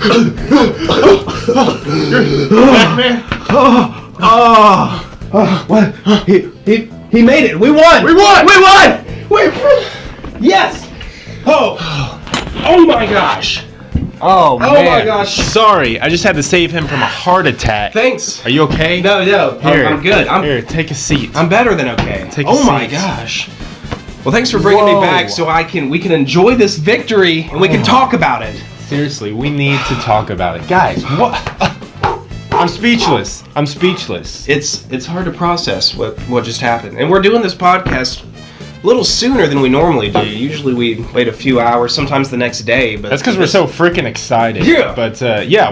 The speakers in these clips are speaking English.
Back, man. What? He made it. We won. We won. We won. Yes. Oh my gosh. Oh man. my gosh. Sorry, I just had to save him from a heart attack. Thanks. Are you okay? No. Here. I'm good. Here, take a seat. I'm better than okay. Take a oh my seat. gosh. Well, thanks for bringing me back so we can enjoy this victory and we can talk about it. Seriously, we need to talk about it. Guys, what? I'm speechless. It's hard to process what just happened. And we're doing this podcast a little sooner than we normally do. Usually we wait a few hours, sometimes the next day. But That's because we're so freaking excited. Yeah. But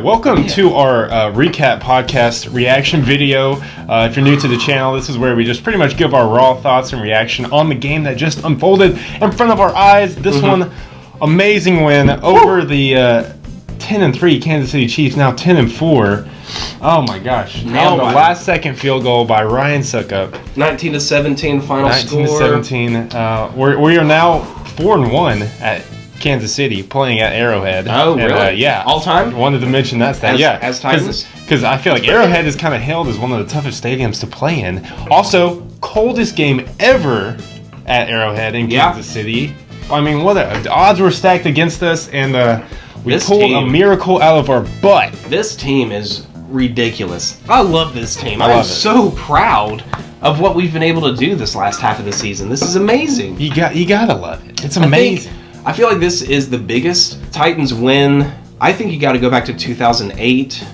welcome to our recap podcast reaction video. If you're new to the channel, this is where we just pretty much give our raw thoughts and reaction on the game that just unfolded in front of our eyes. This one, amazing win over the 10-3 Kansas City Chiefs, now 10-4. Oh my gosh. Nailed The it. last second field goal by Ryan Succop. 19-17 final score. 19-17. We are now 4-1 at Kansas City, playing at Arrowhead. Oh, really? And, yeah. All time? Wanted to mention that stat. As Titans? Because I feel like Arrowhead is kind of hailed as one of the toughest stadiums to play in. Also, coldest game ever at Arrowhead in Kansas City. I mean, the odds were stacked against us, and we pulled a miracle out of our butt. This team is ridiculous. I love this team. I'm so proud of what we've been able to do this last half of the season. This is amazing. You gotta love it. It's amazing. I feel like this is the biggest Titans win. I think you got to go back to 2008,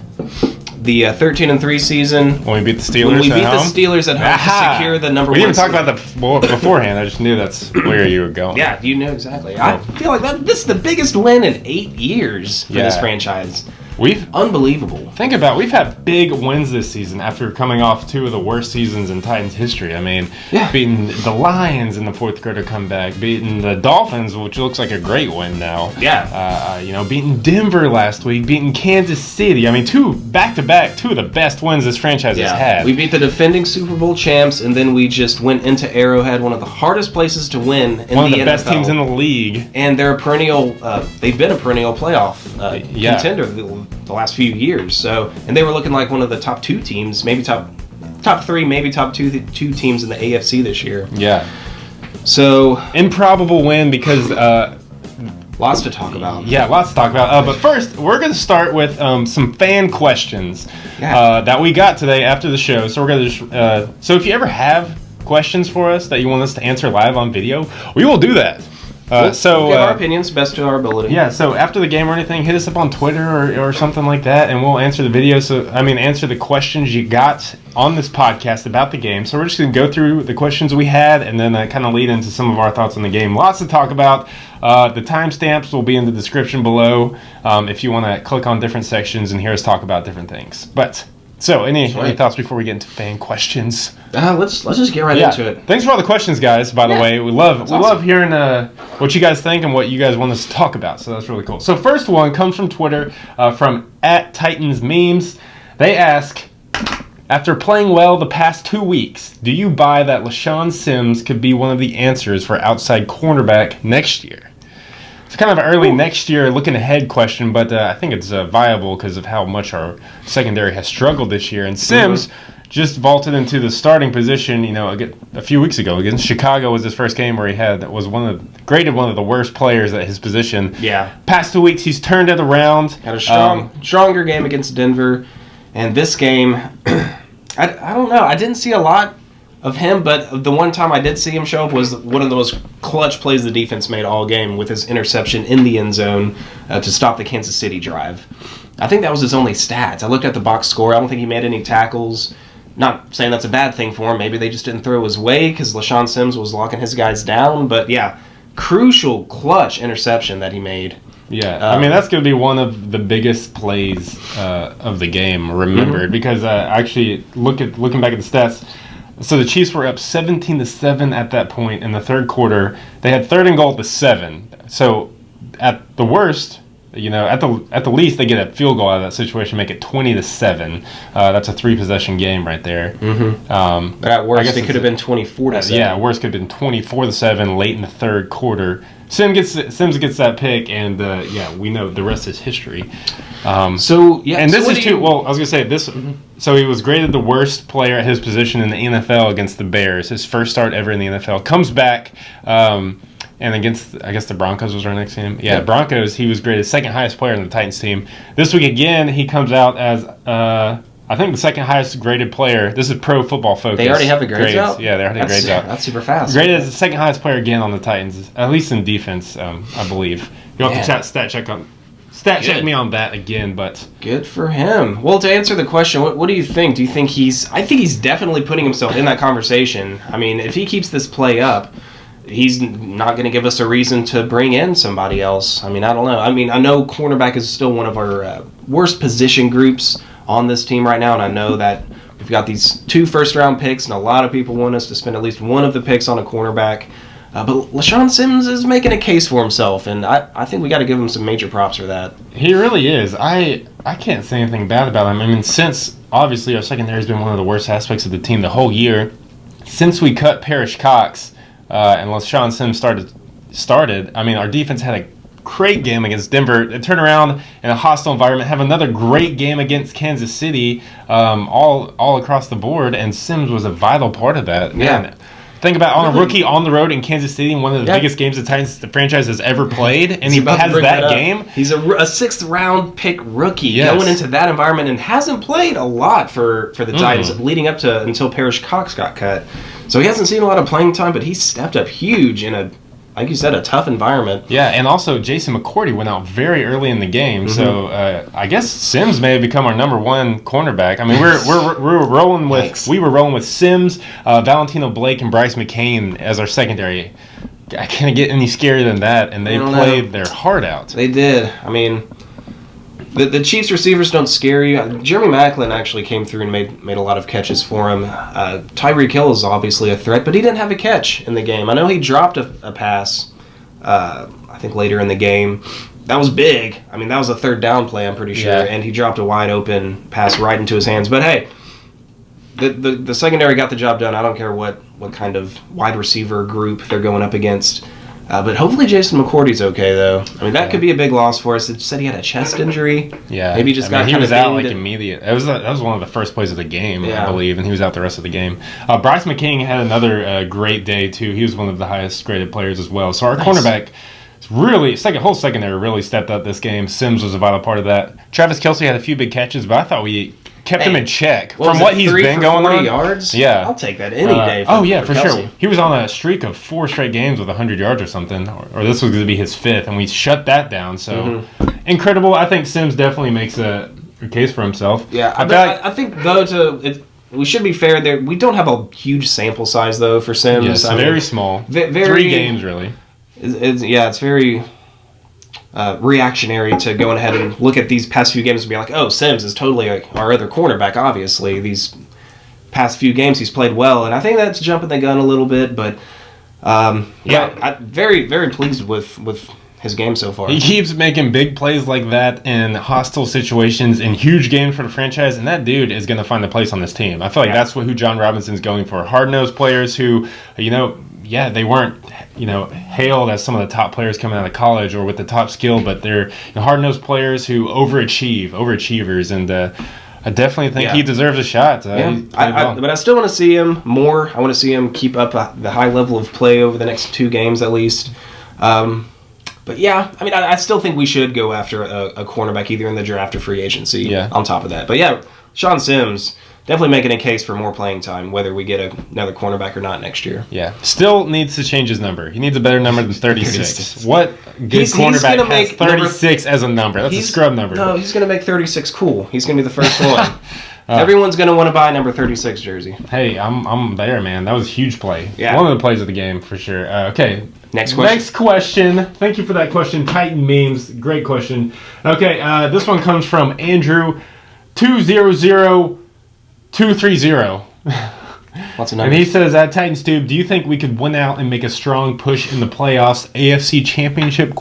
the 13-3 season. When we beat the Steelers When we at beat home? the Steelers at home to secure the number we one. We didn't talk about that beforehand. I just knew that's where you were going. Yeah, you know exactly. I feel like this is the biggest win in 8 years for this franchise. Unbelievable. Think about it. We've had big wins this season after coming off 2 of the worst seasons in Titans history. I mean, beating the Lions in the fourth quarter comeback, beating the Dolphins, which looks like a great win now. Yeah. Beating Denver last week, beating Kansas City. I mean, 2 back-to-back, 2 of the best wins this franchise has had. We beat the defending Super Bowl champs, and then we just went into Arrowhead, one of the hardest places to win in the NFL. One of the best teams in the league. And they're a perennial, they've been a perennial playoff contender the last few years. So, and they were looking like one of the top 2 teams, maybe top 3, maybe top 2 teams in the AFC this year. Yeah. So improbable win because lots to talk about. Yeah, lots to talk about. But first, we're going to start with some fan questions that we got today after the show. So we're going to so if you ever have questions for us that you want us to answer live on video, we will do that. We'll give our opinions best to our ability. Yeah, so after the game or anything, hit us up on Twitter or something like that, and we'll answer the video. Answer the questions you got on this podcast about the game. So we're just going to go through the questions we had, and then kind of lead into some of our thoughts on the game. Lots to talk about. The timestamps will be in the description below if you want to click on different sections and hear us talk about different things. So, any thoughts before we get into fan questions? Let's just get right into it. Thanks for all the questions, guys. By the way, we love hearing what you guys think and what you guys want us to talk about. So that's really cool. So first one comes from Twitter from @TitansMemes. They ask, after playing well the past 2 weeks, do you buy that LeShaun Sims could be one of the answers for outside cornerback next year? It's kind of an early next year looking ahead question, but I think it's viable because of how much our secondary has struggled this year. And Sims just vaulted into the starting position, a few weeks ago against Chicago was his first game where he was graded one of the worst players at his position. Yeah. Past 2 weeks, he's turned it around. Had a stronger game against Denver, and this game, I don't know. I didn't see a lot of him, but the one time I did see him show up was one of the most clutch plays the defense made all game with his interception in the end zone to stop the Kansas City drive. I think that was his only stats. I looked at the box score. I don't think he made any tackles. Not saying that's a bad thing for him. Maybe they just didn't throw his way because LeShaun Sims was locking his guys down. But yeah, crucial clutch interception that he made. Yeah, that's going to be one of the biggest plays of the game remembered because actually looking back at the stats. So the Chiefs were up 17-7 at that point in the third quarter. They had 3rd and goal at the 7. So at the worst, at the least they get a field goal out of that situation, make it 20-7. That's a 3-possession game right there. Mm-hmm. But at worst, it could have been 24-7. Yeah, worst could have been 24-7 late in the third quarter. Sims gets that pick, and we know the rest is history. And this is too. Well, I was gonna say this. Mm-hmm. So he was graded the worst player at his position in the NFL against the Bears. His first start ever in the NFL. Comes back, and against I guess the Broncos was our next game. Yeah, yep. Broncos. He was graded second highest player in the Titans team. This week again, he comes out as I think the second highest graded player. This is Pro Football Focus. They already have the grades out? Yeah, they already have the grades out. That's super fast. Graded as the second highest player again on the Titans, at least in defense, I believe. You'll have to stat check me on that again, but... Good for him. Well, to answer the question, what do you think? Do you think I think he's definitely putting himself in that conversation. I mean, if he keeps this play up, he's not going to give us a reason to bring in somebody else. I mean, I don't know. I mean, I know cornerback is still one of our worst position groups on this team right now, and I know that we've got these 2 first-round picks, and a lot of people want us to spend at least one of the picks on a cornerback. But LeShaun Sims is making a case for himself, and I think we got to give him some major props for that. He really is. I can't say anything bad about him. I mean, since obviously our secondary has been one of the worst aspects of the team the whole year, since we cut Parrish Cox and LeShaun Sims started, I mean, our defense had a great game against Denver. They turn around in a hostile environment, have another great game against Kansas City, all across the board, and Sims was a vital part of that. Yeah. Man, think about on a rookie on the road in Kansas City, one of the biggest games the franchise has ever played, and he has that game. He's a 6th-round pick rookie going into that environment and hasn't played a lot for the Titans leading up to until Parrish Cox got cut. So he hasn't seen a lot of playing time, but he's stepped up huge in a, like you said, a tough environment. Yeah, and also Jason McCourty went out very early in the game, so I guess Sims may have become our number 1 cornerback. I mean, we were rolling with Sims, Valentino Blake, and Bryce McCain as our secondary. I can't get any scarier than that, and they played their heart out. They did. I mean, the Chiefs receivers don't scare you. Jeremy Maclin actually came through and made a lot of catches for him. Tyreek Hill is obviously a threat, but he didn't have a catch in the game. I know he dropped a pass, I think later in the game. That was big. I mean, that was a 3rd down play, I'm pretty sure, and he dropped a wide open pass right into his hands. But hey, the secondary got the job done. I don't care what kind of wide receiver group they're going up against. But hopefully Jason McCourty's okay, though. I mean, that could be a big loss for us. It said he had a chest injury. Yeah. Maybe he was out like immediate. That was one of the first plays of the game, I believe, and he was out the rest of the game. Bryce McCain had another great day, too. He was one of the highest graded players as well. So our cornerback really, whole secondary really stepped up this game. Sims was a vital part of that. Travis Kelce had a few big catches, but I thought we kept him in check from what he's been going on. 40 yards? Yeah. I'll take that any day. For sure. He was on a streak of 4 straight games with 100 yards or something, or this was going to be his 5th, and we shut that down. So incredible. I think Sims definitely makes a case for himself. Yeah, I think though we should be fair there. We don't have a huge sample size though for Sims. Yes, very small. 3 games really. It's very reactionary to going ahead and look at these past few games and be like, oh, Sims is totally our other cornerback, obviously. These past few games he's played well, and I think that's jumping the gun a little bit, but I'm very, very pleased with his game so far. He keeps making big plays like that in hostile situations, in huge games for the franchise, and that dude is going to find a place on this team. I feel like that's who John Robinson's going for. Hard-nosed players who, they weren't, hailed as some of the top players coming out of college or with the top skill, but they're hard-nosed players who overachievers, and I definitely think he deserves a shot. But I still want to see him more. I want to see him keep up the high level of play over the next 2 games at least. But yeah, I mean, I still think we should go after a cornerback either in the draft or free agency on top of that. But yeah, LeShaun Sims definitely making a case for more playing time, whether we get another cornerback or not next year. Yeah. Still needs to change his number. He needs a better number than 36. What good cornerback has 36 as a number? That's a scrub number. No, he's going to make 36 cool. He's going to be the first one. Everyone's going to want to buy a number 36 jersey. Hey, I'm there, man. That was a huge play. Yeah. One of the plays of the game, for sure. Okay. Next question. Thank you for that question. Titan Memes. Great question. Okay, this one comes from Andrew 200230. What's the number? And he says, at Titans Tube, do you think we could win out and make a strong push in the playoffs? AFC Championship? ?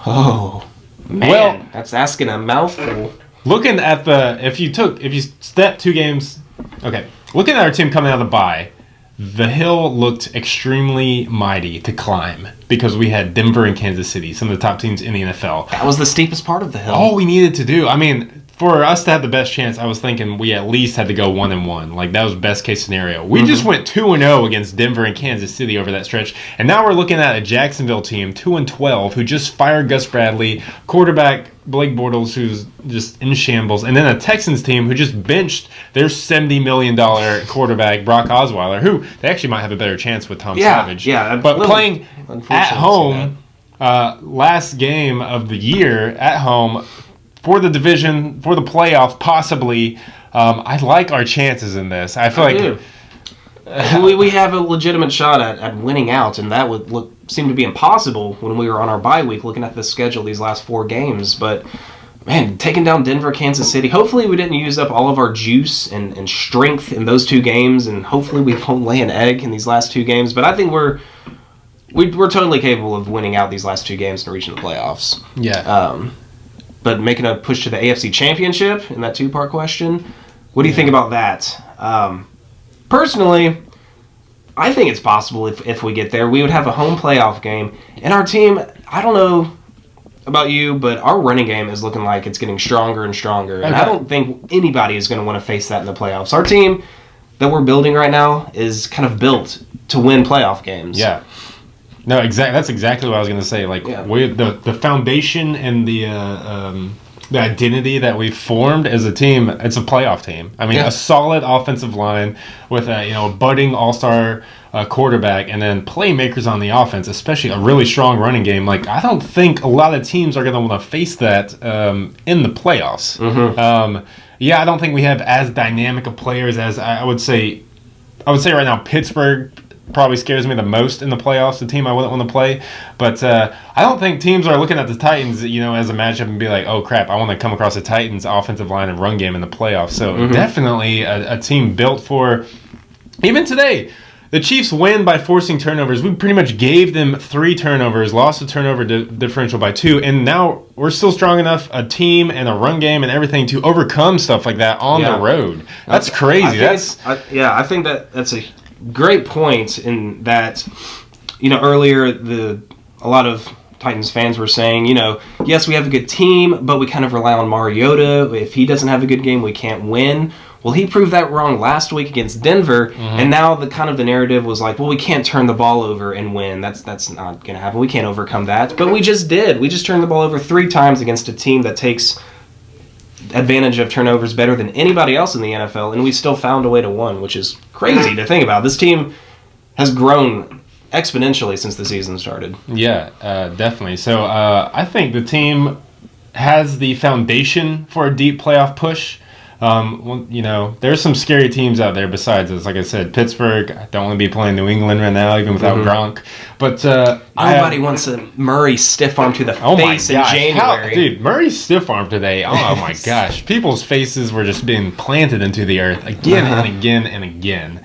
Oh, man. Well, that's asking a mouthful. Looking at if you step 2 games, okay. Looking at our team coming out of the bye, the hill looked extremely mighty to climb because we had Denver and Kansas City, some of the top teams in the NFL. That was the steepest part of the hill. All we needed to do, I mean, for us to have the best chance, I was thinking we at least had to go 1-1. Like, that was best case scenario. We just went 2-0 against Denver and Kansas City over that stretch. And now we're looking at a Jacksonville team, 2-12, who just fired Gus Bradley, quarterback Blake Bortles, who's just in shambles, and then a Texans team who just benched their $70 million quarterback, Brock Osweiler, who they actually might have a better chance with Tom Savage. Yeah, but playing at home, last game of the year at home, for the division, for the playoff, possibly. I like our chances in this. I feel we have a legitimate shot at winning out, and that would seem to be impossible when we were on our bye week looking at the schedule these last 4 games. But, man, taking down Denver, Kansas City, hopefully we didn't use up all of our juice and strength in those 2 games, and hopefully we won't lay an egg in these last 2 games. But I think we're totally capable of winning out these last 2 games and reaching the playoffs. Yeah. But making a push to the AFC Championship in that 2-part question, what do you think about that? Personally, I think it's possible if we get there. We would have a home playoff game. And our team, I don't know about you, but our running game is looking like it's getting stronger and stronger. And I don't think anybody is going to want to face that in the playoffs. Our team that we're building right now is kind of built to win playoff games. Yeah. No, that's exactly what I was going to say. Like, the foundation and the identity that we've formed as a team, it's a playoff team. I mean, a solid offensive line with a budding all-star quarterback, and then playmakers on the offense, especially a really strong running game. Like, I don't think a lot of teams are going to want to face that in the playoffs. I don't think we have as dynamic of players as I would say right now. Pittsburgh probably scares me the most in the playoffs, the team I wouldn't want to play. But I don't think teams are looking at the Titans, as a matchup and be like, oh, crap, I want to come across the Titans' offensive line and run game in the playoffs. So definitely a team built for – even today, the Chiefs win by forcing turnovers. We pretty much gave them 3 turnovers, lost the turnover differential by 2, and now we're still strong enough, a team and a run game and everything, to overcome stuff like that on the road. That's crazy. I think that's a great point in that, earlier a lot of Titans fans were saying, yes, we have a good team, but we kind of rely on Mariota. If he doesn't have a good game, we can't win. Well, he proved that wrong last week against Denver, and now the narrative was like, well, we can't turn the ball over and win. That's not going to happen. We can't overcome that. But we just did. We just turned the ball over 3 times against a team that takes advantage of turnovers better than anybody else in the NFL, and we still found a way to win, which is crazy to think about. This team has grown exponentially since the season started. Yeah, definitely. So I think the team has the foundation for a deep playoff push. There's some scary teams out there besides us. Like I said, Pittsburgh, I don't want to be playing New England right now, even without Gronk. But nobody wants a Murray stiff arm to the face in January. Dude, Murray's stiff arm today. Oh my gosh. People's faces were just being planted into the earth again and again and again.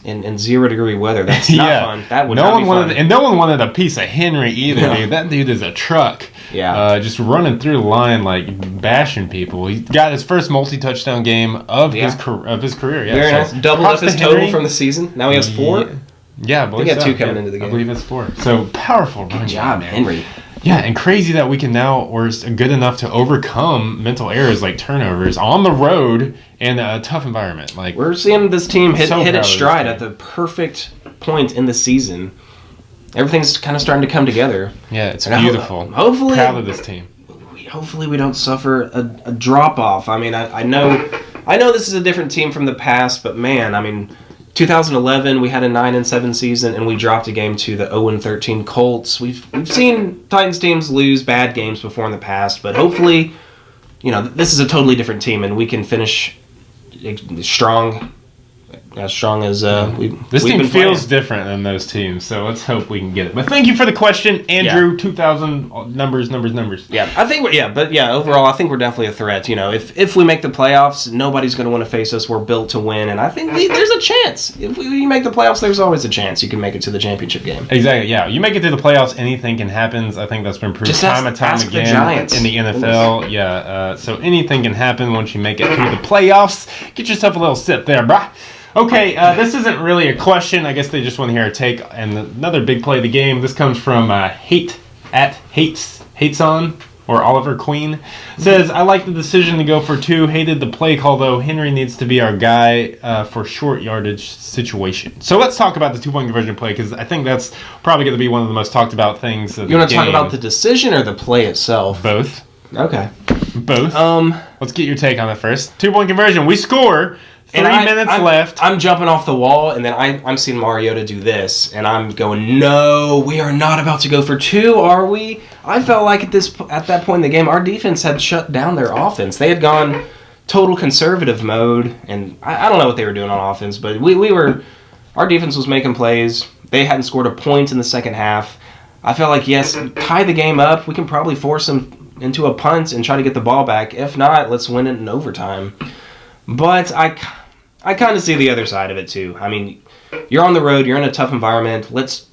In 0-degree weather, that's not fun. That would not be fun. And no one wanted a piece of Henry either, dude. That dude is a truck. Yeah. Just running through the line, like, bashing people. He got his first multi-touchdown game of his career. Yeah, very nice. Doubled up his total from the season. Now he has 4? Yeah, I believe he got 2 coming into the game. I believe it's 4. So, powerful run. Good job, Henry. Yeah, and crazy that we can now, we're good enough to overcome mental errors like turnovers on the road in a tough environment. Like, we're seeing this team hit its stride at the perfect point in the season. Everything's kind of starting to come together. Yeah, it's beautiful. Hopefully, proud of this team. Hopefully we don't suffer a drop off. I mean, I know this is a different team from the past, but man, I mean, 2011 we had a 9-7 season and we dropped a game to the 0-13 Colts. We've seen Titans teams lose bad games before in the past, but hopefully, this is a totally different team and we can finish strong as strong as This we've team been feels playing. different than those teams, so let's hope we can get it. But thank you for the question, Andrew. 2,000 numbers. Yeah, I think overall, I think we're definitely a threat. You know, if we make the playoffs, nobody's going to want to face us. We're built to win, and I think there's a chance. If we make the playoffs, there's always a chance you can make it to the championship game. Exactly. Yeah, you make it to the playoffs, anything can happen. I think that's been proved time and time again Giants. in the NFL. Yeah, so anything can happen once you make it to the playoffs. Get yourself a little sip there, brah. Okay, this isn't really a question. I guess they just want to hear our take. And another big play of the game. This comes from Hates on or Oliver Queen. Says, I like the decision to go for 2. Hated the play call though. Henry needs to be our guy for short yardage situation. So let's talk about the 2-point conversion play because I think that's probably going to be one of the most talked about things. You want to talk about the decision or the play itself? Both. Okay. Both. Let's get your take on it first. 2-point conversion. We score. 3 minutes left. I'm jumping off the wall, and then I'm seeing Mariota do this, and I'm going, no, we are not about to go for 2, are we? I felt like at that point in the game, our defense had shut down their offense. They had gone total conservative mode, and I don't know what they were doing on offense, but our defense was making plays. They hadn't scored a point in the second half. I felt like, yes, tie the game up. We can probably force them into a punt and try to get the ball back. If not, let's win it in overtime. But I kind of see the other side of it too. I mean, you're on the road, you're in a tough environment. Let's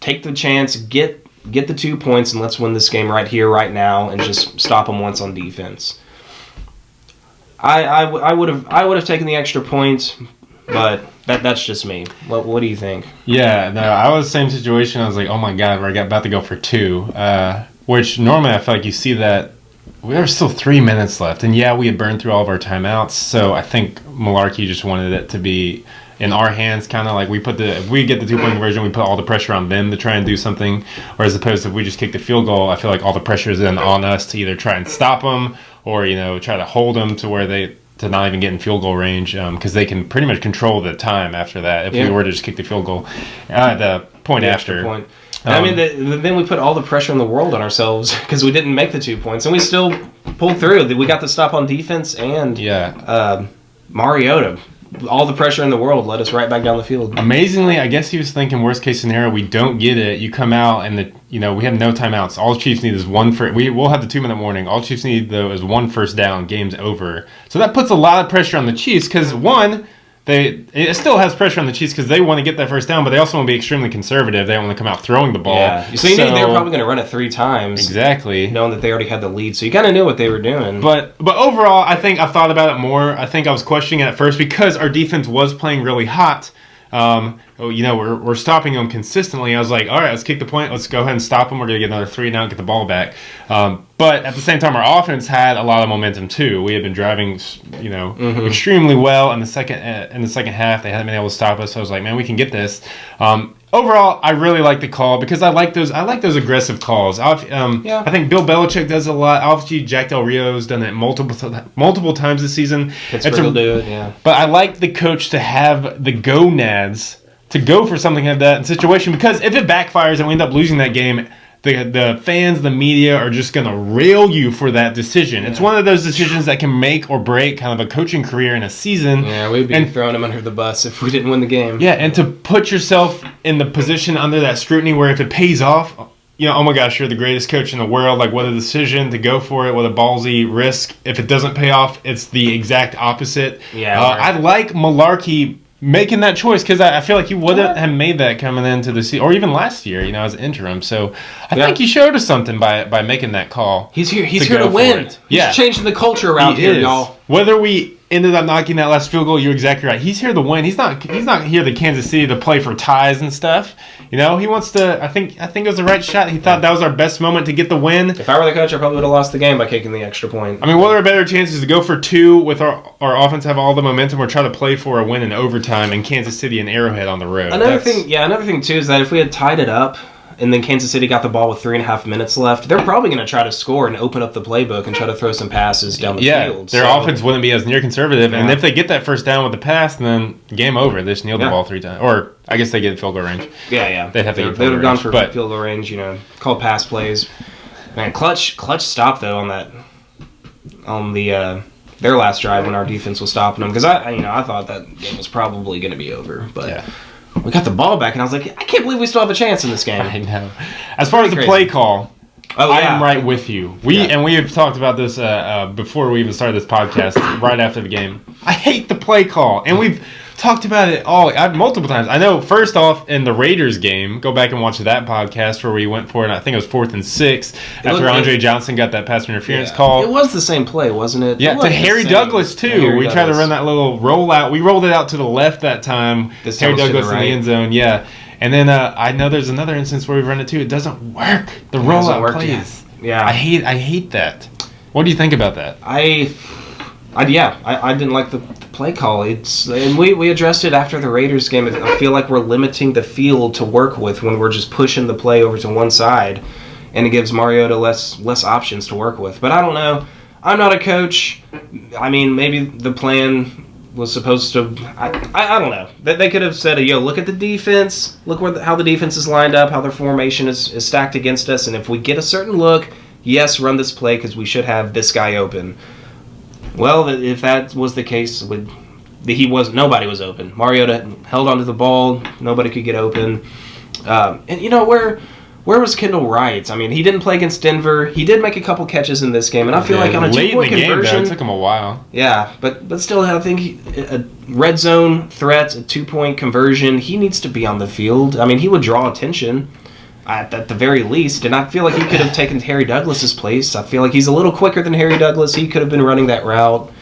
take the chance, get the 2 points, and let's win this game right here, right now, and just stop them once on defense. I would have taken the extra point, but that's just me. What do you think? Yeah, no, I was the same situation. I was like, oh my god, we're about to go for 2. Which normally I feel like you see that. There were still 3 minutes left, and yeah, we had burned through all of our timeouts, so I think Mularkey just wanted it to be in our hands, kind of like if we get the 2-point conversion, we put all the pressure on them to try and do something, or as opposed to if we just kick the field goal, I feel like all the pressure is then on us to either try and stop them or, try to hold them to where to not even get in field goal range, because they can pretty much control the time after that if we were to just kick the field goal. The point after. Point. I mean, then we put all the pressure in the world on ourselves because we didn't make the 2 points, and we still pulled through. We got the stop on defense, and Mariota, all the pressure in the world led us right back down the field. Amazingly, I guess he was thinking worst case scenario, we don't get it. You come out, and we have no timeouts. All the Chiefs need is one we'll have the 2-minute warning. All Chiefs need though is 1 first down. Game's over. So that puts a lot of pressure on the Chiefs because it still has pressure on the Chiefs because they want to get that first down, but they also want to be extremely conservative. They don't want to come out throwing the ball. Yeah. So you knew they were probably going to run it 3 times. Exactly. Knowing that they already had the lead. So you kind of knew what they were doing. But overall, I think I've thought about it more. I think I was questioning it at first because our defense was playing really hot. We're stopping them consistently. I was like, all right, let's kick the point. Let's go ahead and stop them. We're going to get another 3 now and get the ball back. But at the same time, our offense had a lot of momentum too. We had been driving, extremely well in the second half. They hadn't been able to stop us. So I was like, man, we can get this. Overall, I really like the call because I like those aggressive calls. I think Bill Belichick does a lot. Obviously, Jack Del Rio's done it multiple times this season. Pittsburgh will do it, yeah. But I like the coach to have the gonads to go for something like that in situation because if it backfires and we end up losing that game, the fans, the media are just going to rail you for that decision. Yeah. It's one of those decisions that can make or break kind of a coaching career in a season. Yeah, we'd be throwing them under the bus if we didn't win the game. Yeah, and to put yourself in the position under that scrutiny where if it pays off, oh my gosh, you're the greatest coach in the world. Like, what a decision to go for it. What a ballsy risk. If it doesn't pay off, it's the exact opposite. Yeah. I like Mularkey making that choice because I feel like he wouldn't have made that coming into the season or even last year, as interim. So I think he showed us something by making that call. He's here to win. He's changing the culture around here, y'all. Whether we ended up knocking that last field goal, you're exactly right. He's here to win. He's not here to Kansas City to play for ties and stuff. He wants to. I think it was the right shot. He thought that was our best moment to get the win. If I were the coach, I probably would have lost the game by kicking the extra point. I mean, what are our better chances to go for 2 with our offense have all the momentum, or try to play for a win in overtime in Kansas City and Arrowhead on the road? Another thing too is that if we had tied it up and then Kansas City got the ball with 3.5 minutes left, they're probably going to try to score and open up the playbook and try to throw some passes down the field. Their offense wouldn't be as near conservative, and if they get that first down with the pass, then game over. They just kneel the ball 3 times. Or I guess they get field goal range. Yeah. They'd have to get field goal range. They would have gone for field goal range, called pass plays. Man, clutch stop, though, on the their last drive when our defense was stopping them, because I thought that game was probably going to be over, but we got the ball back, and I was like, I can't believe we still have a chance in this game. I know. As far as the play call, I am right with you. We have talked about this before we even started this podcast. Right after the game, I hate the play call, and we've talked about it multiple times. I know. First off, in the Raiders game, go back and watch that podcast where we went for it. I think it was 4th and 6 after Andre Johnson got that pass interference call. It was the same play, wasn't it? Yeah, to Harry Douglas too. We tried to run that little rollout. We rolled it out to the left that time. Harry Douglas in the end zone. Yeah. And then I know there's another instance where we run it too. It doesn't work. The rollout plays. Yeah. I hate that. What do you think about that? I didn't like the play call. And we addressed it after the Raiders game. I feel like we're limiting the field to work with when we're just pushing the play over to one side, and it gives Mariota less options to work with. But I don't know. I'm not a coach. I mean, maybe the plan was supposed to. I don't know. They could have said, look at the defense. Look how the defense is lined up, how their formation is stacked against us, and if we get a certain look, yes, run this play because we should have this guy open. Well, if that was the case, nobody was open. Mariota held onto the ball. Nobody could get open. And where was Kendall Wright? I mean, he didn't play against Denver. He did make a couple catches in this game, and I feel like on a 2-point conversion, it took him a while. Yeah, but still, I think a red zone threat, a 2-point conversion, he needs to be on the field. I mean, he would draw attention at the very least, and I feel like he could have taken Harry Douglas's place. I feel like he's a little quicker than Harry Douglas. He could have been running that route.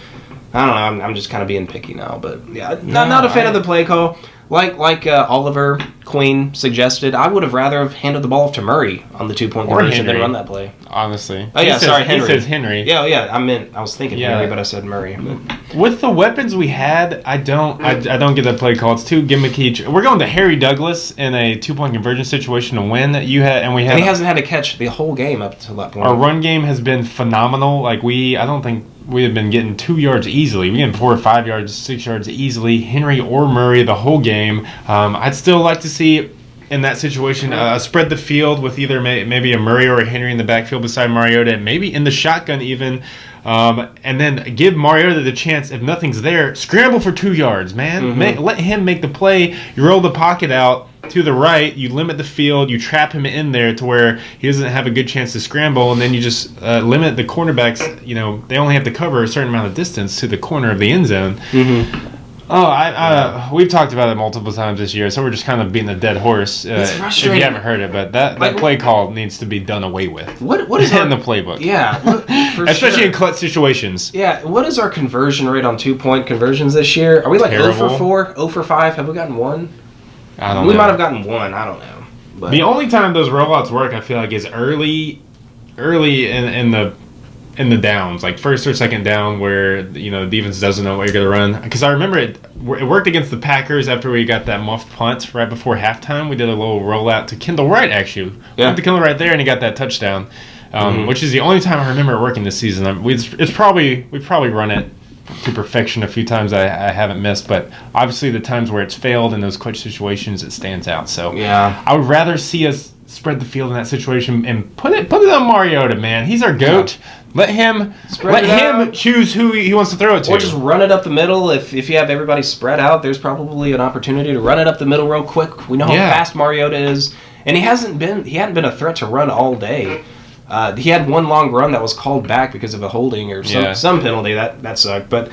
I don't know. I'm just kind of being picky now, but yeah, not a fan of the play call. Like Oliver Queen suggested, I would have rather have handed the ball off to Murray on the 2-point conversion than run that play. Honestly. Oh, yeah, sorry, Henry. He says Henry. Yeah, I was thinking Henry, but I said Murray. But. With the weapons we had, I don't get that play call. It's too gimmicky. We're going to Harry Douglas in a 2-point conversion situation to win that you had, and we had. And he hasn't had to catch the whole game up to that point. Our run game has been phenomenal. Like I don't think we have been getting 2 yards easily. We're getting 4 or 5 yards, 6 yards easily. Henry or Murray the whole game. I'd still like to see in that situation spread the field with either maybe a Murray or a Henry in the backfield beside Mariota, and maybe in the shotgun even. And then give Mariota the chance, if nothing's there, scramble for 2 yards, man. Let him make the play. You roll the pocket out to the right, you limit the field, you trap him in there to where he doesn't have a good chance to scramble, and then you just limit the cornerbacks. They only have to cover a certain amount of distance to the corner of the end zone. We've talked about it multiple times this year, so we're just kind of beating a dead horse. It's frustrating. If you haven't heard it, but that play call needs to be done away with. What is in the playbook? Yeah, especially in clutch situations. Yeah, what is our conversion rate on 2-point conversions this year? Are we like Terrible. 0 for 4, 0 for 5? Have we gotten one? I don't know. We might have gotten one. I don't know. But. The only time those rollouts work, I feel like, is early in the downs, like first or second down, where the defense doesn't know what you're going to run. Because I remember it worked against the Packers after we got that muffed punt right before halftime. We did a little rollout to Kendall Wright, actually. Yeah. Went to Kendall Wright there, and he got that touchdown, which is the only time I remember it working this season. We probably run it to perfection a few times. I haven't missed, but obviously the times where it's failed in those clutch situations, it stands out. So yeah, I would rather see us spread the field in that situation and put it on Mariota, man. He's our GOAT. Yeah. Let him choose who he wants to throw it to. Or just run it up the middle. If you have everybody spread out, there's probably an opportunity to run it up the middle real quick. We know how fast Mariota is, and he hadn't been a threat to run all day. He had one long run that was called back because of a holding or some penalty. That sucked. But,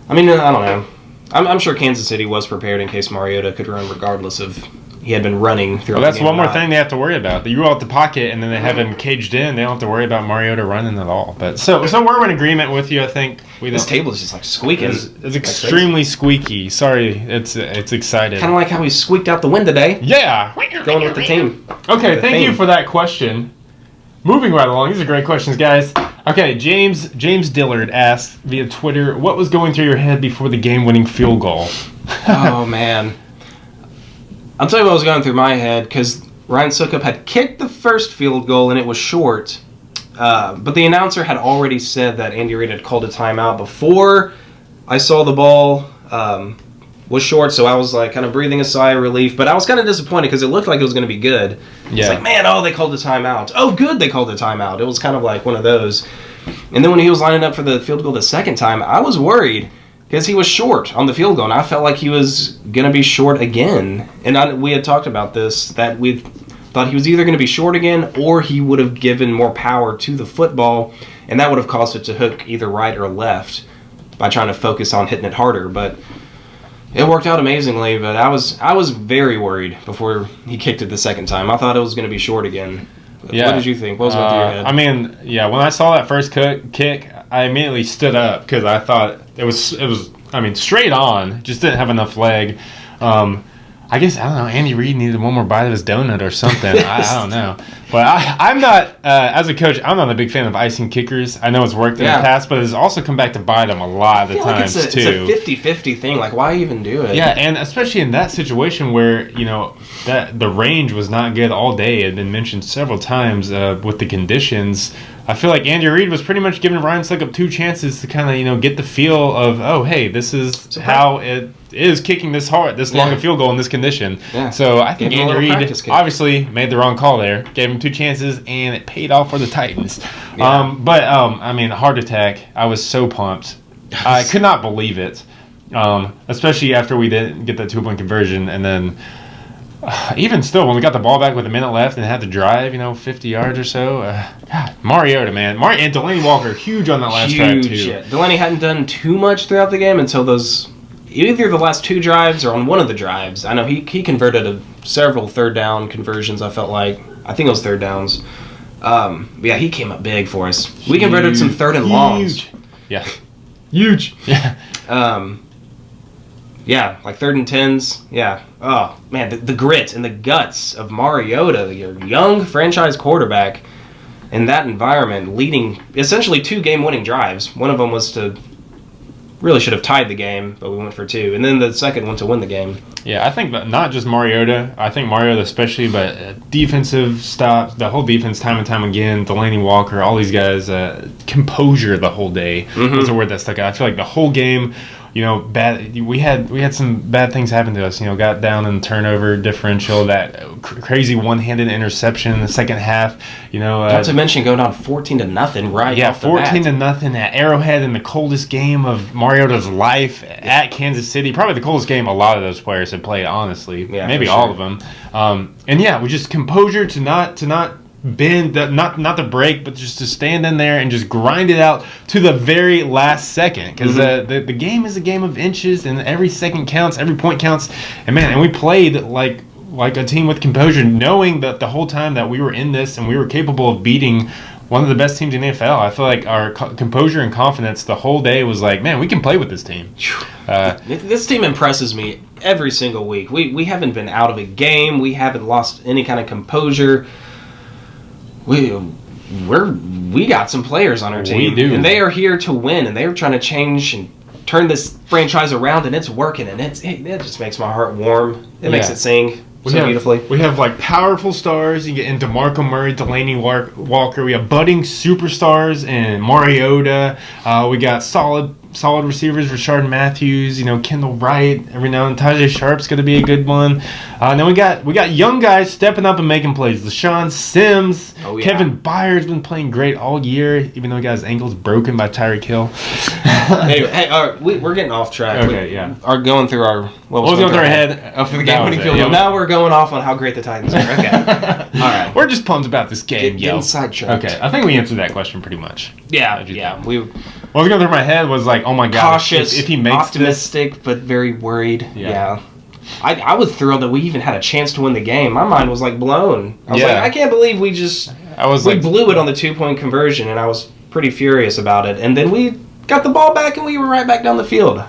I mean, I don't know. I'm sure Kansas City was prepared in case Mariota could run regardless of he had been running throughout the game. That's one more thing they have to worry about. You roll out the pocket and then they have him caged in. They don't have to worry about Mariota running at all. But so we're in agreement with you, I think. This table is just like squeaking. It's extremely squeaky. Sorry, it's excited. Kind of like how we squeaked out the win today. Yeah. Going with the team. Okay, thank you for that question. Moving right along. These are great questions, guys. Okay, James Dillard asked via Twitter, what was going through your head before the game-winning field goal? Oh, man. I'll tell you what was going through my head, because Ryan Succop had kicked the first field goal, and it was short. But the announcer had already said that Andy Reid had called a timeout before I saw the ball was short, so I was like kind of breathing a sigh of relief. But I was kind of disappointed because it looked like it was going to be good. Yeah. It's like, man, they called a timeout. Oh, good, they called a timeout. It was kind of like one of those. And then when he was lining up for the field goal the second time, I was worried because he was short on the field goal, and I felt like he was going to be short again. And we had talked about this, that we thought he was either going to be short again or he would have given more power to the football, and that would have caused it to hook either right or left by trying to focus on hitting it harder. But it worked out amazingly, but I was very worried before he kicked it the second time. I thought it was going to to be short again. Yeah. What did you think? What was going through your head? I mean, yeah, when I saw that first kick, I immediately stood up because I thought it was straight on, just didn't have enough leg. I guess, I don't know, Andy Reid needed one more bite of his donut or something. I don't know. But I'm not, as a coach, I'm not a big fan of icing kickers. I know it's worked in the past, but it's also come back to bite them a lot of the times, too. It's a 50-50 thing. Like, why even do it? Yeah, and especially in that situation where, that the range was not good all day. It had been mentioned several times with the conditions. I feel like Andy Reid was pretty much giving Ryan Succop 2 chances to kind of, get the feel of, oh, hey, this is how it is kicking this long a field goal in this condition. Yeah. So I think Andy Reid obviously made the wrong call there. Gave him 2 chances, and it paid off for the Titans. Yeah. Heart attack. I was so pumped. I could not believe it, especially after we didn't get that 2-point conversion, and then even still, when we got the ball back with a minute left and had to drive, 50 yards or so, God, Mariota, man. And Delaney Walker, huge on that last drive, too. Yeah. Delaney hadn't done too much throughout the game until either the last 2 drives or on one of the drives. I know he converted several third down conversions, I felt like. I think it was third downs. He came up big for us. We converted some third and longs. Yeah. Huge. Yeah. Like 3rd and 10s. Yeah. Oh, man, the grit and the guts of Mariota, your young franchise quarterback, in that environment, leading essentially 2 game-winning drives. One of them was to really should have tied the game, but we went for 2. And then the second one to win the game. Yeah, I think not just Mariota. I think Mariota especially, but defensive stops, the whole defense time and time again, Delaney Walker, all these guys, composure the whole day was the word that stuck out. I feel like the whole game, bad. We had some bad things happen to us. Got down in turnover differential, that crazy one-handed interception in the second half. Not to mention going on 14-0, right? Yeah, off the bat. 14-0 at Arrowhead in the coldest game of Mariota's life at Kansas City. Probably the coldest game a lot of those players have played. Honestly, maybe all of them. We just composure to not bend, not to break, but just to stand in there and just grind it out to the very last second, because the game is a game of inches, and every second counts, every point counts, and we played like a team with composure, knowing that the whole time that we were in this and we were capable of beating one of the best teams in the NFL. I feel like our composure and confidence the whole day was like, man, we can play with this team. This team impresses me every single week. We haven't been out of a game. We haven't lost any kind of composure. We got some players on our team. We do. And they are here to win, and they are trying to change and turn this franchise around, and it's working, and it just makes my heart warm. It makes it sing beautifully. We have powerful stars. You get into DeMarco Murray, Delaney Walker. We have budding superstars in Mariota. We got solid receivers, Rashard Matthews, Kendall Wright. Every now and then, Tajay Sharp's going to be a good one. Then we got young guys stepping up and making plays. LeShaun Sims, Kevin Byard's been playing great all year, even though he got his ankles broken by Tyreek Hill. Anyway, we're getting off track. Okay, Are going through our what was going through our head for the game-winning field goal. Now we're going off on how great the Titans are. Okay, all right. We're just pumped about this game. Getting sidetracked. Okay, I think we answered that question pretty much. Yeah. What was going through my head was like, oh my god, cautious, if he makes optimistic, but very worried. Yeah. I was thrilled that we even had a chance to win the game. My mind was blown. I was like, I can't believe we blew it on the 2-point conversion, and I was pretty furious about it. And then we got the ball back, and we were right back down the field.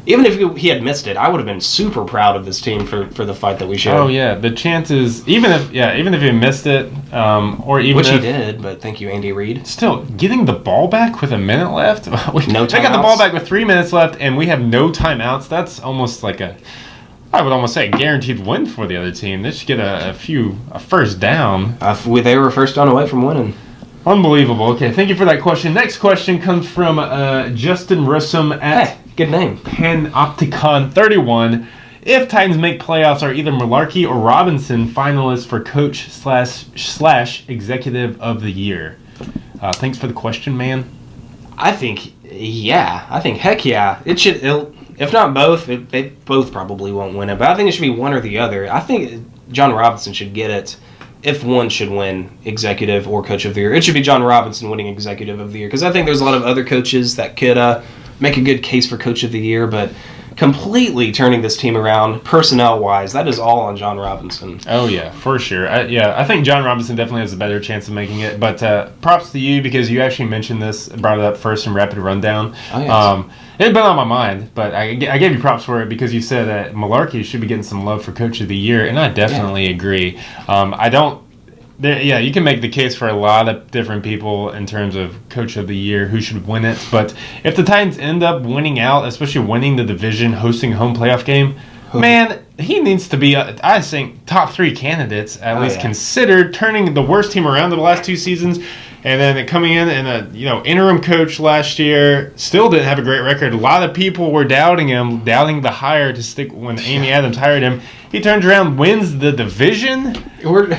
Even if he had missed it, I would have been super proud of this team for the fight that we showed. Oh yeah, the chances, even if he missed it, which he did, but thank you, Andy Reid. Still, getting the ball back with a minute left. No timeouts. They got the ball back with 3 minutes left, and we have no timeouts. That's almost like I would almost say a guaranteed win for the other team. They should get a first down. They were first down away from winning. Unbelievable. Okay, thank you for that question. Next question comes from Justin Russom at good name, Panopticon31. If Titans make playoffs, are either Mularkey or Robinson finalists for coach / executive of the year? Thanks for the question, man. I think, heck yeah. If not both, they both probably won't win it, but I think it should be one or the other. I think John Robinson should get it if one should win Executive or Coach of the Year. It should be John Robinson winning Executive of the Year, because I think there's a lot of other coaches that could make a good case for Coach of the Year, but completely turning this team around personnel-wise, that is all on John Robinson. Oh, yeah, for sure. I think John Robinson definitely has a better chance of making it, but props to you because you actually mentioned this, brought it up first in Rapid Rundown. Oh, yes. It had been on my mind, but I gave you props for it because you said that Mularkey should be getting some love for Coach of the Year, and I definitely agree. You can make the case for a lot of different people in terms of Coach of the Year, who should win it, but if the Titans end up winning out, especially winning the division, hosting a home playoff game, man, he needs to be, I think, top 3 candidates, at least considered, turning the worst team around the last 2 seasons. And then coming in and a interim coach last year, still didn't have a great record. A lot of people were doubting him, doubting the hire to stick when Amy Adams hired him. He turns around, wins the division. We're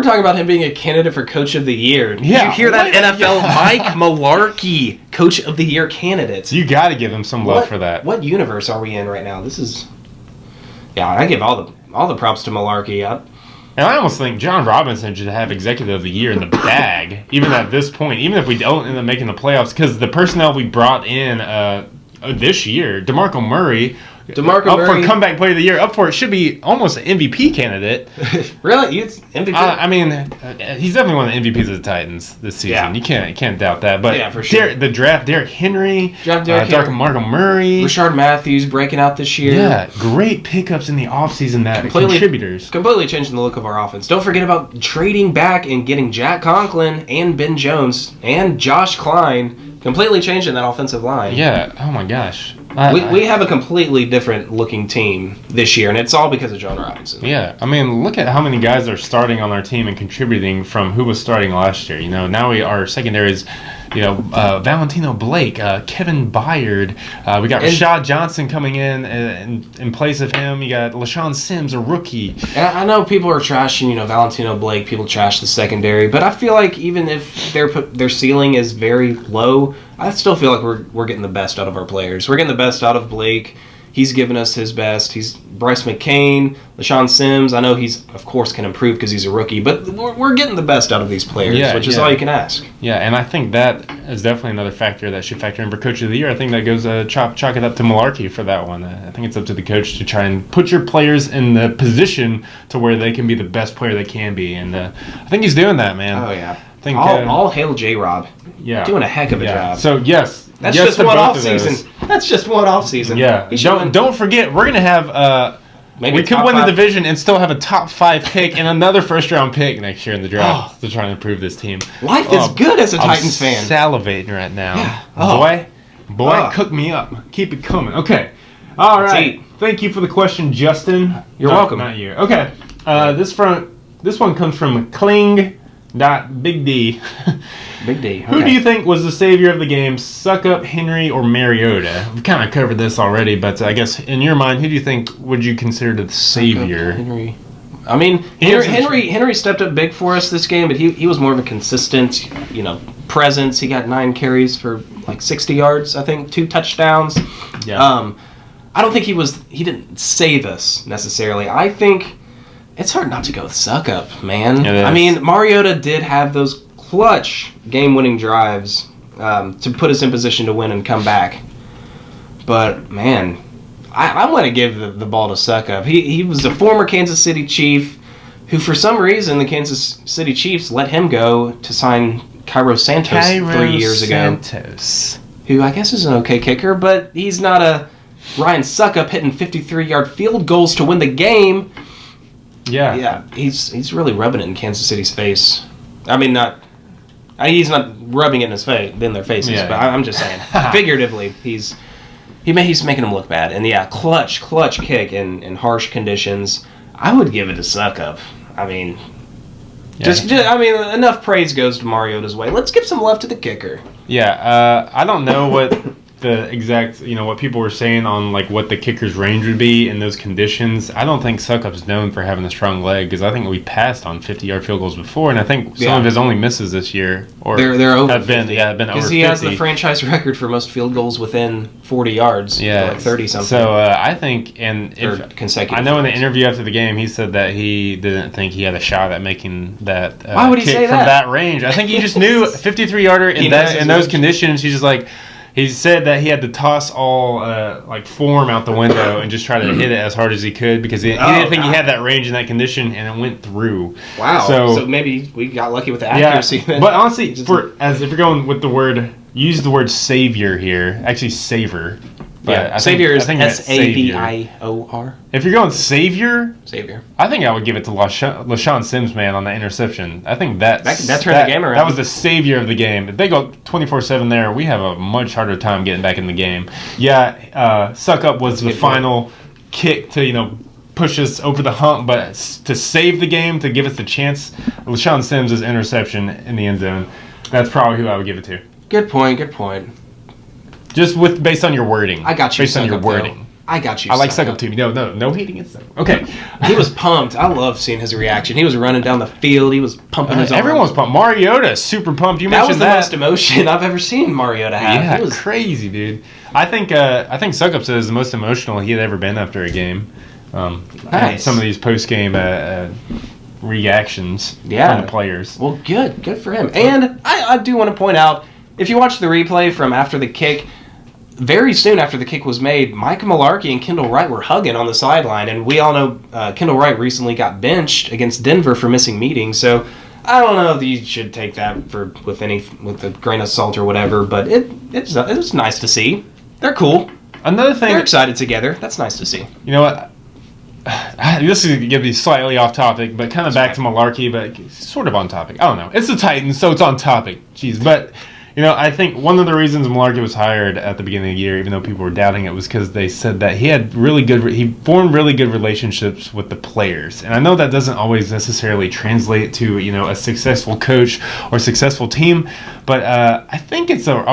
talking about him being a candidate for Coach of the Year. Did you hear that, NFL? Mike Mularkey, Coach of the Year candidate. You got to give him some love for that. What universe are we in right now? This is, I give all the props to Mularkey. And I almost think John Robinson should have Executive of the Year in the bag, even at this point, even if we don't end up making the playoffs, because the personnel we brought in this year, DeMarco Murray, up for Comeback Player of the Year, up for it, should be almost an MVP candidate. Really? It's MVP? I mean, he's definitely one of the MVPs of the Titans this season. Yeah. You can't doubt that. But for sure. The draft, Derrick Henry, DeMarco Murray, Rashard Matthews breaking out this year. Yeah, great pickups in the offseason that contributors. Completely changing the look of our offense. Don't forget about trading back and getting Jack Conklin and Ben Jones and Josh Klein, completely changing that offensive line. Yeah, oh my gosh. We have a completely different looking team this year, and it's all because of John Robinson. Yeah, I mean, look at how many guys are starting on our team and contributing from who was starting last year. Now our secondary is, Valentino Blake, Kevin Byard. We got Rashad Johnson coming in place of him. You got LeShaun Sims, a rookie. And I know people are trashing, Valentino Blake. People trash the secondary, but I feel like even if their ceiling is very low, I still feel like we're getting the best out of our players. We're getting the best out of Blake. He's given us his best. He's Bryce McCain, LeShaun Sims. I know he's, of course, can improve because he's a rookie, but we're getting the best out of these players, which is all you can ask. Yeah, and I think that is definitely another factor that should factor in for Coach of the Year. I think that goes chalk it up to Mularkey for that one. I think it's up to the coach to try and put your players in the position to where they can be the best player they can be, and I think he's doing that, man. Oh, yeah. All hail J-Rob. Yeah. Doing a heck of a job. So, yes. That's just one off season. That's just one off season. Yeah. Don't forget, we're gonna have we could win the division and still have a top 5 pick and another first round pick next year in the draft to try and improve this team. Life is good as a Titans fan. Salivating right now. Yeah. Boy, cook me up. Keep it coming. Okay. All right. Thank you for the question, Justin. You're welcome. Not you. Okay. This one comes from Kling.Big D. Big D. Okay. Who do you think was the savior of the game, Succop, Henry, or Mariota? We've kind of covered this already, but I guess in your mind, who do you think would you consider the savior? Henry. I mean, Henry stepped up big for us this game, but he was more of a consistent, presence. He got 9 carries for like 60 yards, I think, 2 touchdowns. Yeah. I don't think he didn't save us necessarily. I think it's hard not to go with Succop, man. I mean, Mariota did have those clutch game-winning drives to put us in position to win and come back. But, man, I want to give the ball to Succop. He was a former Kansas City Chief who, for some reason, the Kansas City Chiefs let him go to sign Cairo Santos 3 years ago. Who I guess is an okay kicker, but he's not a Ryan Succop hitting 53-yard field goals to win the game. Yeah, he's really rubbing it in Kansas City's face. I mean, he's not rubbing it in their faces, but I'm just saying, figuratively, he's making them look bad. And clutch kick in harsh conditions. I would give it to Succop. I mean, enough praise goes to Mariota's way. Let's give some love to the kicker. Yeah, I don't know what the exact, what people were saying on like what the kicker's range would be in those conditions, I don't think Succop's known for having a strong leg because I think we passed on 50-yard field goals before, and I think some of his only misses this year they're over have been 50. been over 50. Because he has the franchise record for most field goals within 40 yards. Yeah, like 30 something. So I think, and if consecutive. I know in the interview after the game, he said that he didn't think he had a shot at making that. Why would he kick say from that range? I think he just knew 53-yarder in those conditions. He's just like. He said that he had to toss all form out the window and just try to hit it as hard as he could because he didn't think he had that range in that condition, and it went through. Wow. So maybe we got lucky with the accuracy. Yeah, but honestly, if you're going with the word, use the word savior here. Actually, savor. Yeah, savior is SAVIOR. If you're going savior, I think I would give it to LeShaun Sims, man, on that interception. I think that turned the game around. That was the savior of the game. If they go 24/7 there, we have a much harder time getting back in the game. Yeah, Succop was the final kick to push us over the hump, but to save the game, to give us the chance, LeShaun Sims' interception in the end zone. That's probably who I would give it to. Good point. Just based on your wording. I got you. Based on your wording. I got you. I like Succop too. No hating against Succop. Okay. He was pumped. I love seeing his reaction. He was running down the field. He was pumping his arms. Everyone's pumped. Mariota, super pumped. You mentioned that was the most emotion I've ever seen Mariota have. Yeah, it was crazy, dude. I think Succop says the most emotional he had ever been after a game. Nice. Some of these post-game reactions from the players. Well, good for him. And I do want to point out, if you watch the replay from after the kick, very soon after the kick was made, Mike Mularkey and Kendall Wright were hugging on the sideline, and we all know Kendall Wright recently got benched against Denver for missing meetings. So I don't know if you should take that with a grain of salt or whatever, but it's nice to see. They're cool. Another thing, they're excited together. That's nice to see. You know what? This is going to be slightly off topic, but kind of back to Mularkey, but sort of on topic. I don't know. It's the Titans, so it's on topic. Jeez, but. I think one of the reasons Mularkey was hired at the beginning of the year, even though people were doubting it, was because they said that he formed really good relationships with the players. And I know that doesn't always necessarily translate to, a successful coach or successful team, but I think it's a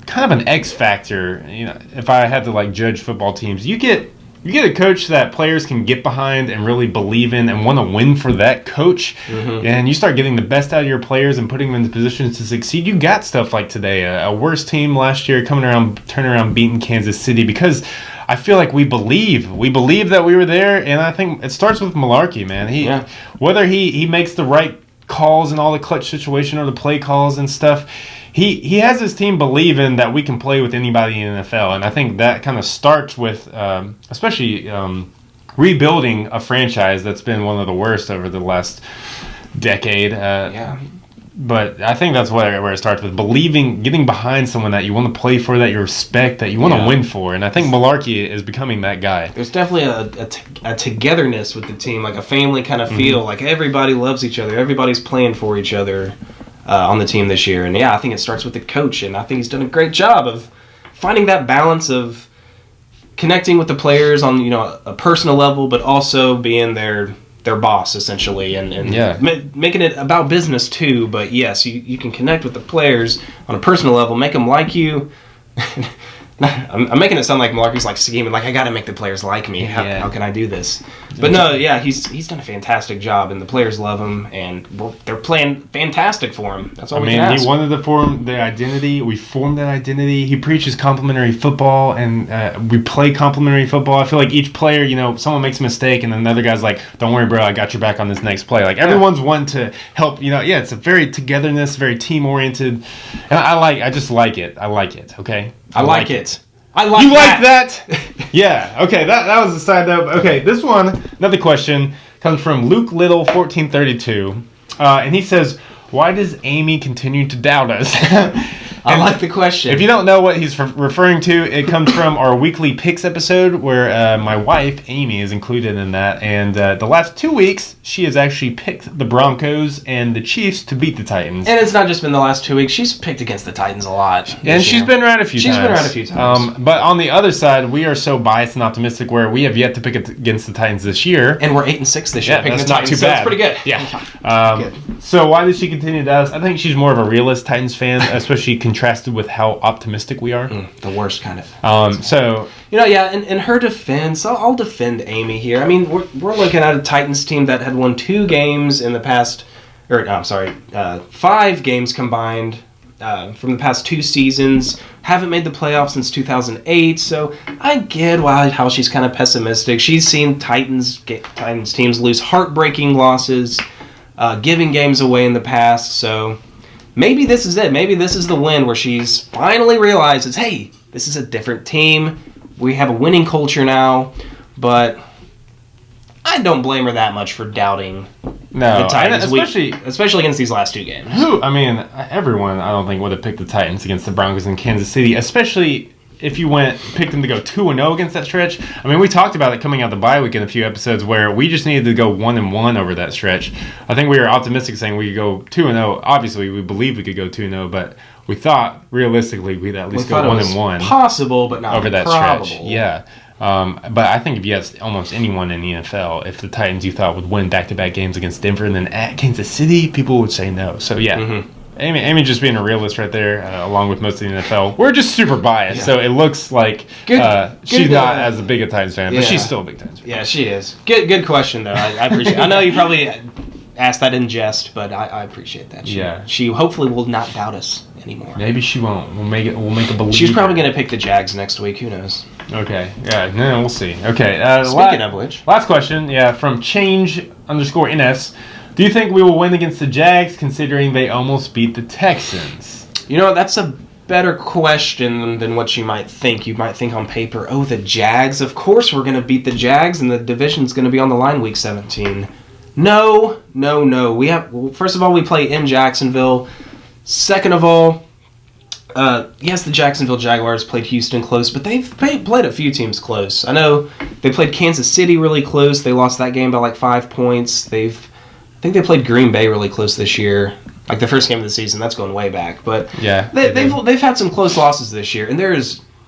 kind of an X factor. If I had to judge football teams, you get a coach that players can get behind and really believe in and want to win for that coach, and you start getting the best out of your players and putting them in positions to succeed. You got stuff like today, a worse turning around beating Kansas City, because I feel like we believe that we were there, and I think it starts with Mularkey, man. Whether he makes the right calls in all the clutch situation or the play calls and stuff, He has his team believing that we can play with anybody in the NFL, and I think that kind of starts with, especially rebuilding a franchise that's been one of the worst over the last decade. But I think that's where it starts with getting behind someone that you want to play for, that you respect, that you want to win for, and I think Mularkey is becoming that guy. There's definitely a togetherness with the team, like a family kind of feel, like everybody loves each other, everybody's playing for each other. On the team this year, and I think it starts with the coach, and I think he's done a great job of finding that balance of connecting with the players on a personal level, but also being their boss essentially, and making it about business too. But yes, you can connect with the players on a personal level, make them like you. I'm making it sound like Mularkey's scheming, I got to make the players like me. How can I do this? But no, he's done a fantastic job, and the players love him, and they're playing fantastic for him. That's all we can ask. He wanted to form their identity. We formed that identity. He preaches complimentary football, and we play complimentary football. I feel like each player, someone makes a mistake, and then the other guy's like, "Don't worry, bro, I got your back on this next play." Everyone's wanting to help. It's a very togetherness, very team oriented, and I just like it. I like it. Okay. I like it. You like that? Yeah. Okay. That was the side note. Okay. This one, another question, comes from Luke Little 1432, and he says, "Why does Amy continue to doubt us?" I like the question. If you don't know what he's referring to, it comes from our weekly picks episode where my wife, Amy, is included in that. And the last 2 weeks, she has actually picked the Broncos and the Chiefs to beat the Titans. And it's not just been the last 2 weeks. She's picked against the Titans a lot. And she's been right a few times. But on the other side, we are so biased and optimistic where we have yet to pick against the Titans this year. And we're 8-6 this year. Yeah, that's not too bad. That's pretty good. Yeah. So why does she continue to doubt us? I think she's more of a realist Titans fan, especially contrasted with how optimistic we are. The worst kind of. So in her defense, I'll defend Amy here. I mean, we're looking at a Titans team that had won 2 games in the past, 5 games combined from the past 2 seasons. Haven't made the playoffs since 2008, so I get how she's kind of pessimistic. She's seen Titans teams lose heartbreaking losses, giving games away in the past, so maybe this is it. Maybe this is the win where she's finally realizes, hey, this is a different team. We have a winning culture now, but I don't blame her that much for doubting the Titans, especially against these last 2 games. Everyone, I don't think, would have picked the Titans against the Broncos in Kansas City, especially if you picked them to go 2-0 against that stretch. I mean, we talked about it coming out the bye week in a few episodes where we just needed to go 1-1 over that stretch. I think we were optimistic saying we could go 2-0. Obviously, we believed we could go 2-0, but we thought realistically we'd at least go 1-1. Possible, but not over that probable. Stretch. Yeah. But I think if you asked almost anyone in the NFL, if the Titans you thought would win back-to-back games against Denver and then at Kansas City, people would say no. So, yeah. Amy just being a realist right there, along with most of the NFL. We're just super biased, so it looks like she's not as big a Titans fan, but she's still a big Titans fan. Yeah, she is. Good question, though. I appreciate it. I know you probably asked that in jest, but I appreciate that. She hopefully will not doubt us anymore. Maybe she won't. We'll make a believe. She's probably going to pick the Jags next week. Who knows? Okay. Yeah. No, we'll see. Okay. Speaking of which, last question. Yeah, from change_ns. Do you think we will win against the Jags, considering they almost beat the Texans? That's a better question than what you might think. You might think on paper, oh, the Jags. Of course, we're going to beat the Jags, and the division's going to be on the line week 17. No. First of all, we play in Jacksonville. Second of all, yes, the Jacksonville Jaguars played Houston close, but they've played a few teams close. I know they played Kansas City really close. They lost that game by like 5 points. I think they played Green Bay really close this year, like the first game of the season. That's going way back, but yeah, they've had some close losses this year, and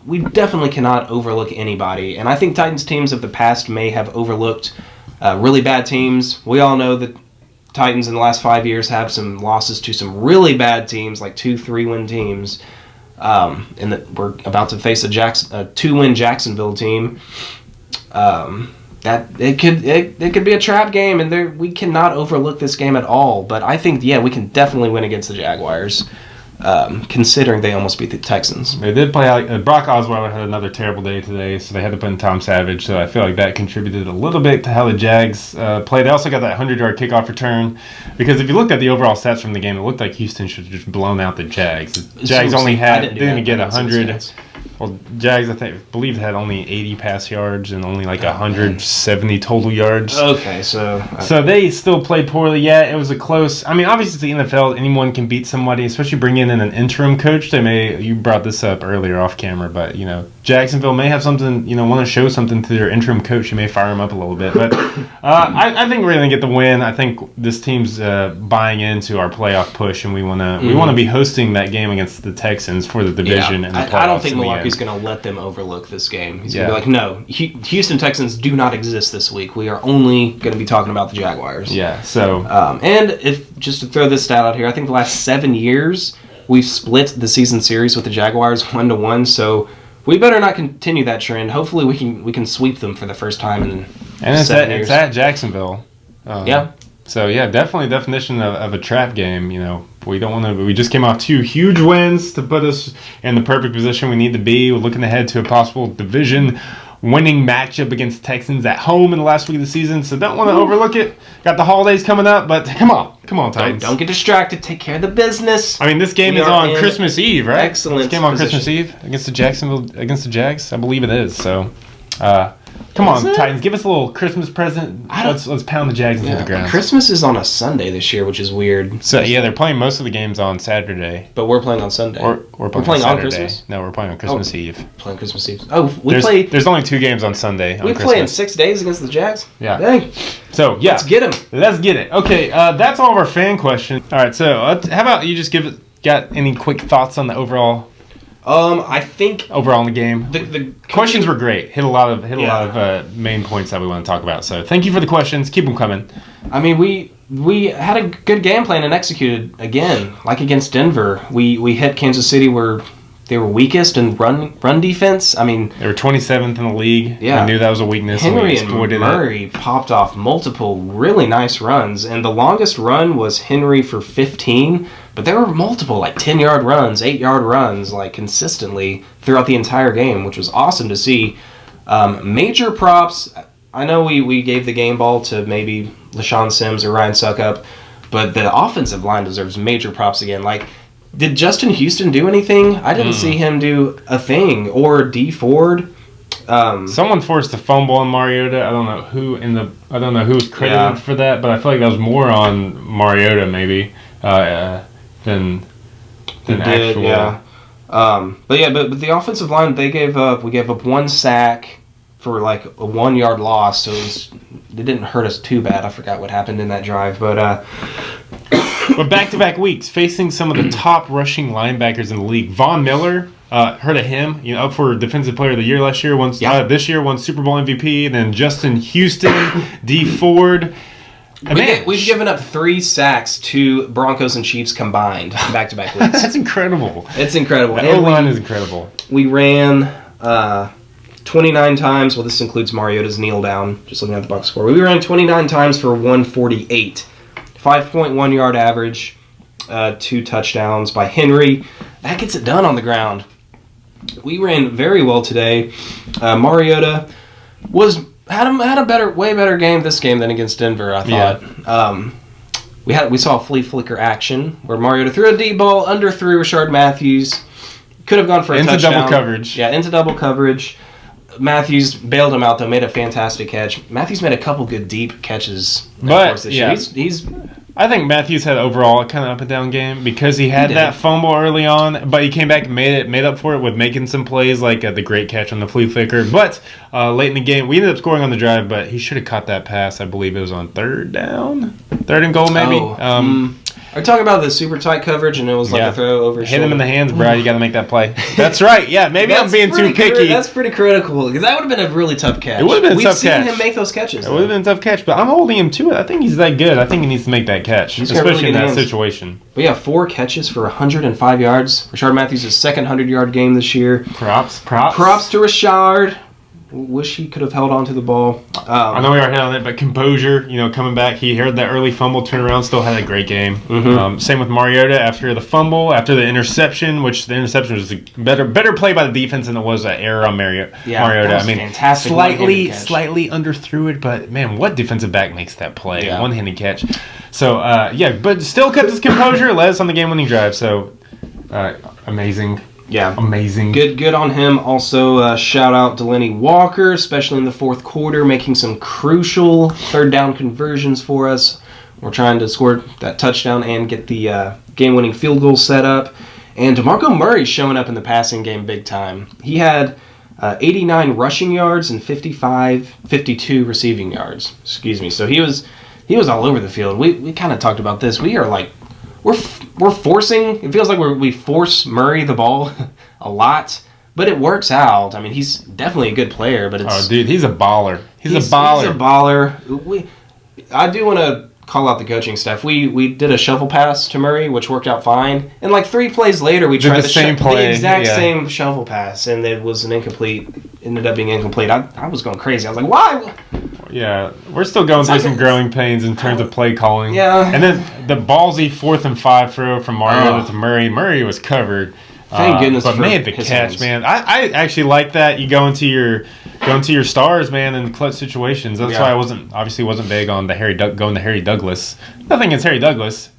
we definitely cannot overlook anybody. And I think Titans teams of the past may have overlooked really bad teams. We all know that Titans in the last 5 years have some losses to some really bad teams, like 2-3-win teams, and that we're about to face a 2-win Jacksonville team. That it could be a trap game, and we cannot overlook this game at all. But I think we can definitely win against the Jaguars, considering they almost beat the Texans. They did play. Brock Osweiler had another terrible day today, so they had to put in Tom Savage. So I feel like that contributed a little bit to how the Jags played. They also got that 100-yard kickoff return, because if you looked at the overall stats from the game, it looked like Houston should have just blown out the Jags. The Jags didn't get 100. Well, Jags, I believe, had only 80 pass yards and only like 170 total yards. Okay, so they still played poorly. Yeah, it was a close. I mean, obviously, the NFL, anyone can beat somebody, especially bringing in an interim coach. You brought this up earlier off camera, but Jacksonville may have something, want to show something to their interim coach. You may fire him up a little bit, but I think we're going to get the win. I think this team's buying into our playoff push, and we want to be hosting that game against the Texans for the division and the playoffs. I don't think Mularkey's going to let them overlook this game. He's going to be like, no, Houston Texans do not exist this week. We are only going to be talking about the Jaguars. Yeah, so... and if just to throw this stat out here, I think the last 7 years, we've split the season series with the Jaguars 1-1, so we better not continue that trend. Hopefully we can sweep them for the first time in 7 years. It's at Jacksonville. Yeah. So yeah, definitely definition of a trap game. We don't want to. We just came off 2 huge wins to put us in the perfect position we need to be. We're looking ahead to a possible division-winning matchup against Texans at home in the last week of the season. So don't want to overlook it. Got the holidays coming up, but come on, Titans. Don't get distracted. Take care of the business. I mean, this game is on Christmas Eve, right? Excellent. This game on Christmas Eve against the Jags. I believe it is. So. Come on, Titans, give us a little Christmas present. Let's pound the Jags into the ground. Christmas is on a Sunday this year, which is weird. So yeah, they're playing most of the games on Saturday. But we're playing on Sunday. We're playing on Christmas? No, we're playing on Christmas Eve. Playing Christmas Eve. Oh, there's only 2 games on Sunday. We play in 6 days against the Jags? Yeah. Dang. So yeah. Let's get them. Let's get it. Okay, that's all of our fan questions. All right, so how about you just got any quick thoughts on the overall I think overall in the game? the Questions were great. Hit a lot of main points that we want to talk about. So thank you for the questions. Keep them coming. I mean, we had a good game plan and executed again, like against Denver. We hit Kansas City where they were weakest in run defense. I mean, they were 27th in the league. Yeah, we knew that was a weakness. Henry and Murray popped off multiple really nice runs, and the longest run was Henry for 15. But there were multiple, like 10-yard runs, 8-yard runs, like consistently throughout the entire game, which was awesome to see. Major props. I know we gave the game ball to maybe LeShaun Sims or Ryan Succop, but the offensive line deserves major props again. Like, did Justin Houston do anything? I didn't see him do a thing. Or D Ford. Someone forced a fumble on Mariota. I don't know who was credited for that, but I feel like that was more on Mariota maybe than actual. Yeah. But the offensive line we gave up one sack for like a 1-yard loss, so it didn't hurt us too bad. I forgot what happened in that drive, but But back-to-back weeks, facing some of the top rushing linebackers in the league. Von Miller, heard of him, up for Defensive Player of the Year last year. This year won Super Bowl MVP. And then Justin Houston, D Ford. We've given up 3 sacks to Broncos and Chiefs combined back-to-back weeks. That's incredible. It's incredible. The O-line is incredible. We ran 29 times. Well, this includes Mariota's kneel down, just looking at the box score. We ran 29 times for 148. 5.1 yard average, 2 touchdowns by Henry. That gets it done on the ground. We ran very well today. Mariota had a way better game this game than against Denver, I thought. Yeah. We saw flea flicker action where Mariota threw a deep ball, underthrew Rashard Matthews. Could have gone for a touchdown. Into double coverage. Yeah, into double coverage. Matthews bailed him out, though, made a fantastic catch. Matthews made a couple good deep catches. But, yeah. He's I think Matthews had overall a kind of up and down game because he had that fumble early on, but he came back and made up for it with making some plays like the great catch on the flea flicker. But late in the game, we ended up scoring on the drive, but he should have caught that pass. I believe it was on 3rd and goal maybe. Are you talking about the super tight coverage and it was like a throw over his Hit shoulder? him in the hands, bro. You got to make that play. That's right. Yeah, maybe I'm being too picky. That's pretty critical because that would have been a really tough catch. It would have been a tough catch. We've seen him make those catches. It would have been a tough catch, but I'm holding him to it. I think he's that good. I think he needs to make that catch, especially in that situation. But yeah, 4 catches for 105 yards. Rashard Matthews' second 100-yard game this year. Props to Rashard. Wish he could have held on to the ball. I know we already hit on it, but Composure, coming back, he heard that early fumble, turned around, still had a great game. Mm-hmm. Same with Mariota after the fumble, after the interception, which the interception was a better play by the defense than it was an error on Mariota. That was fantastic. Slightly underthrew it, but man, what defensive back makes that play? Yeah. One-handed catch. So but still kept his composure, led us on the game-winning drive. So amazing. Yeah. Amazing. Good on him. Also, shout out Delaney Walker, especially in the fourth quarter, making some crucial 3rd down conversions for us. We're trying to score that touchdown and get the game-winning field goal set up. And DeMarco Murray showing up in the passing game big time. He had 89 rushing yards and 52 receiving yards. Excuse me. So he was all over the field. We kind of talked about this. We are like, we're forcing. It feels like we force Murray the ball a lot, but it works out. I mean, he's definitely a good player, but he's a baller. He's a baller. I do want to call out the coaching staff. We did a shuffle pass to Murray, which worked out fine, and like 3 plays later, we tried the exact same shuffle pass, and it was an incomplete. Ended up being incomplete. I was going crazy. I was like, why? Yeah, we're still going through some growing pains in terms of play calling. Yeah. And then the ballsy 4th and 5 throw from Mariota to Murray. Murray was covered. Thank goodness but for made the his catch, hands. man. I actually like that. You go into your stars, man, in clutch situations. That's why I wasn't big on going to Harry Douglas. Nothing against Harry Douglas.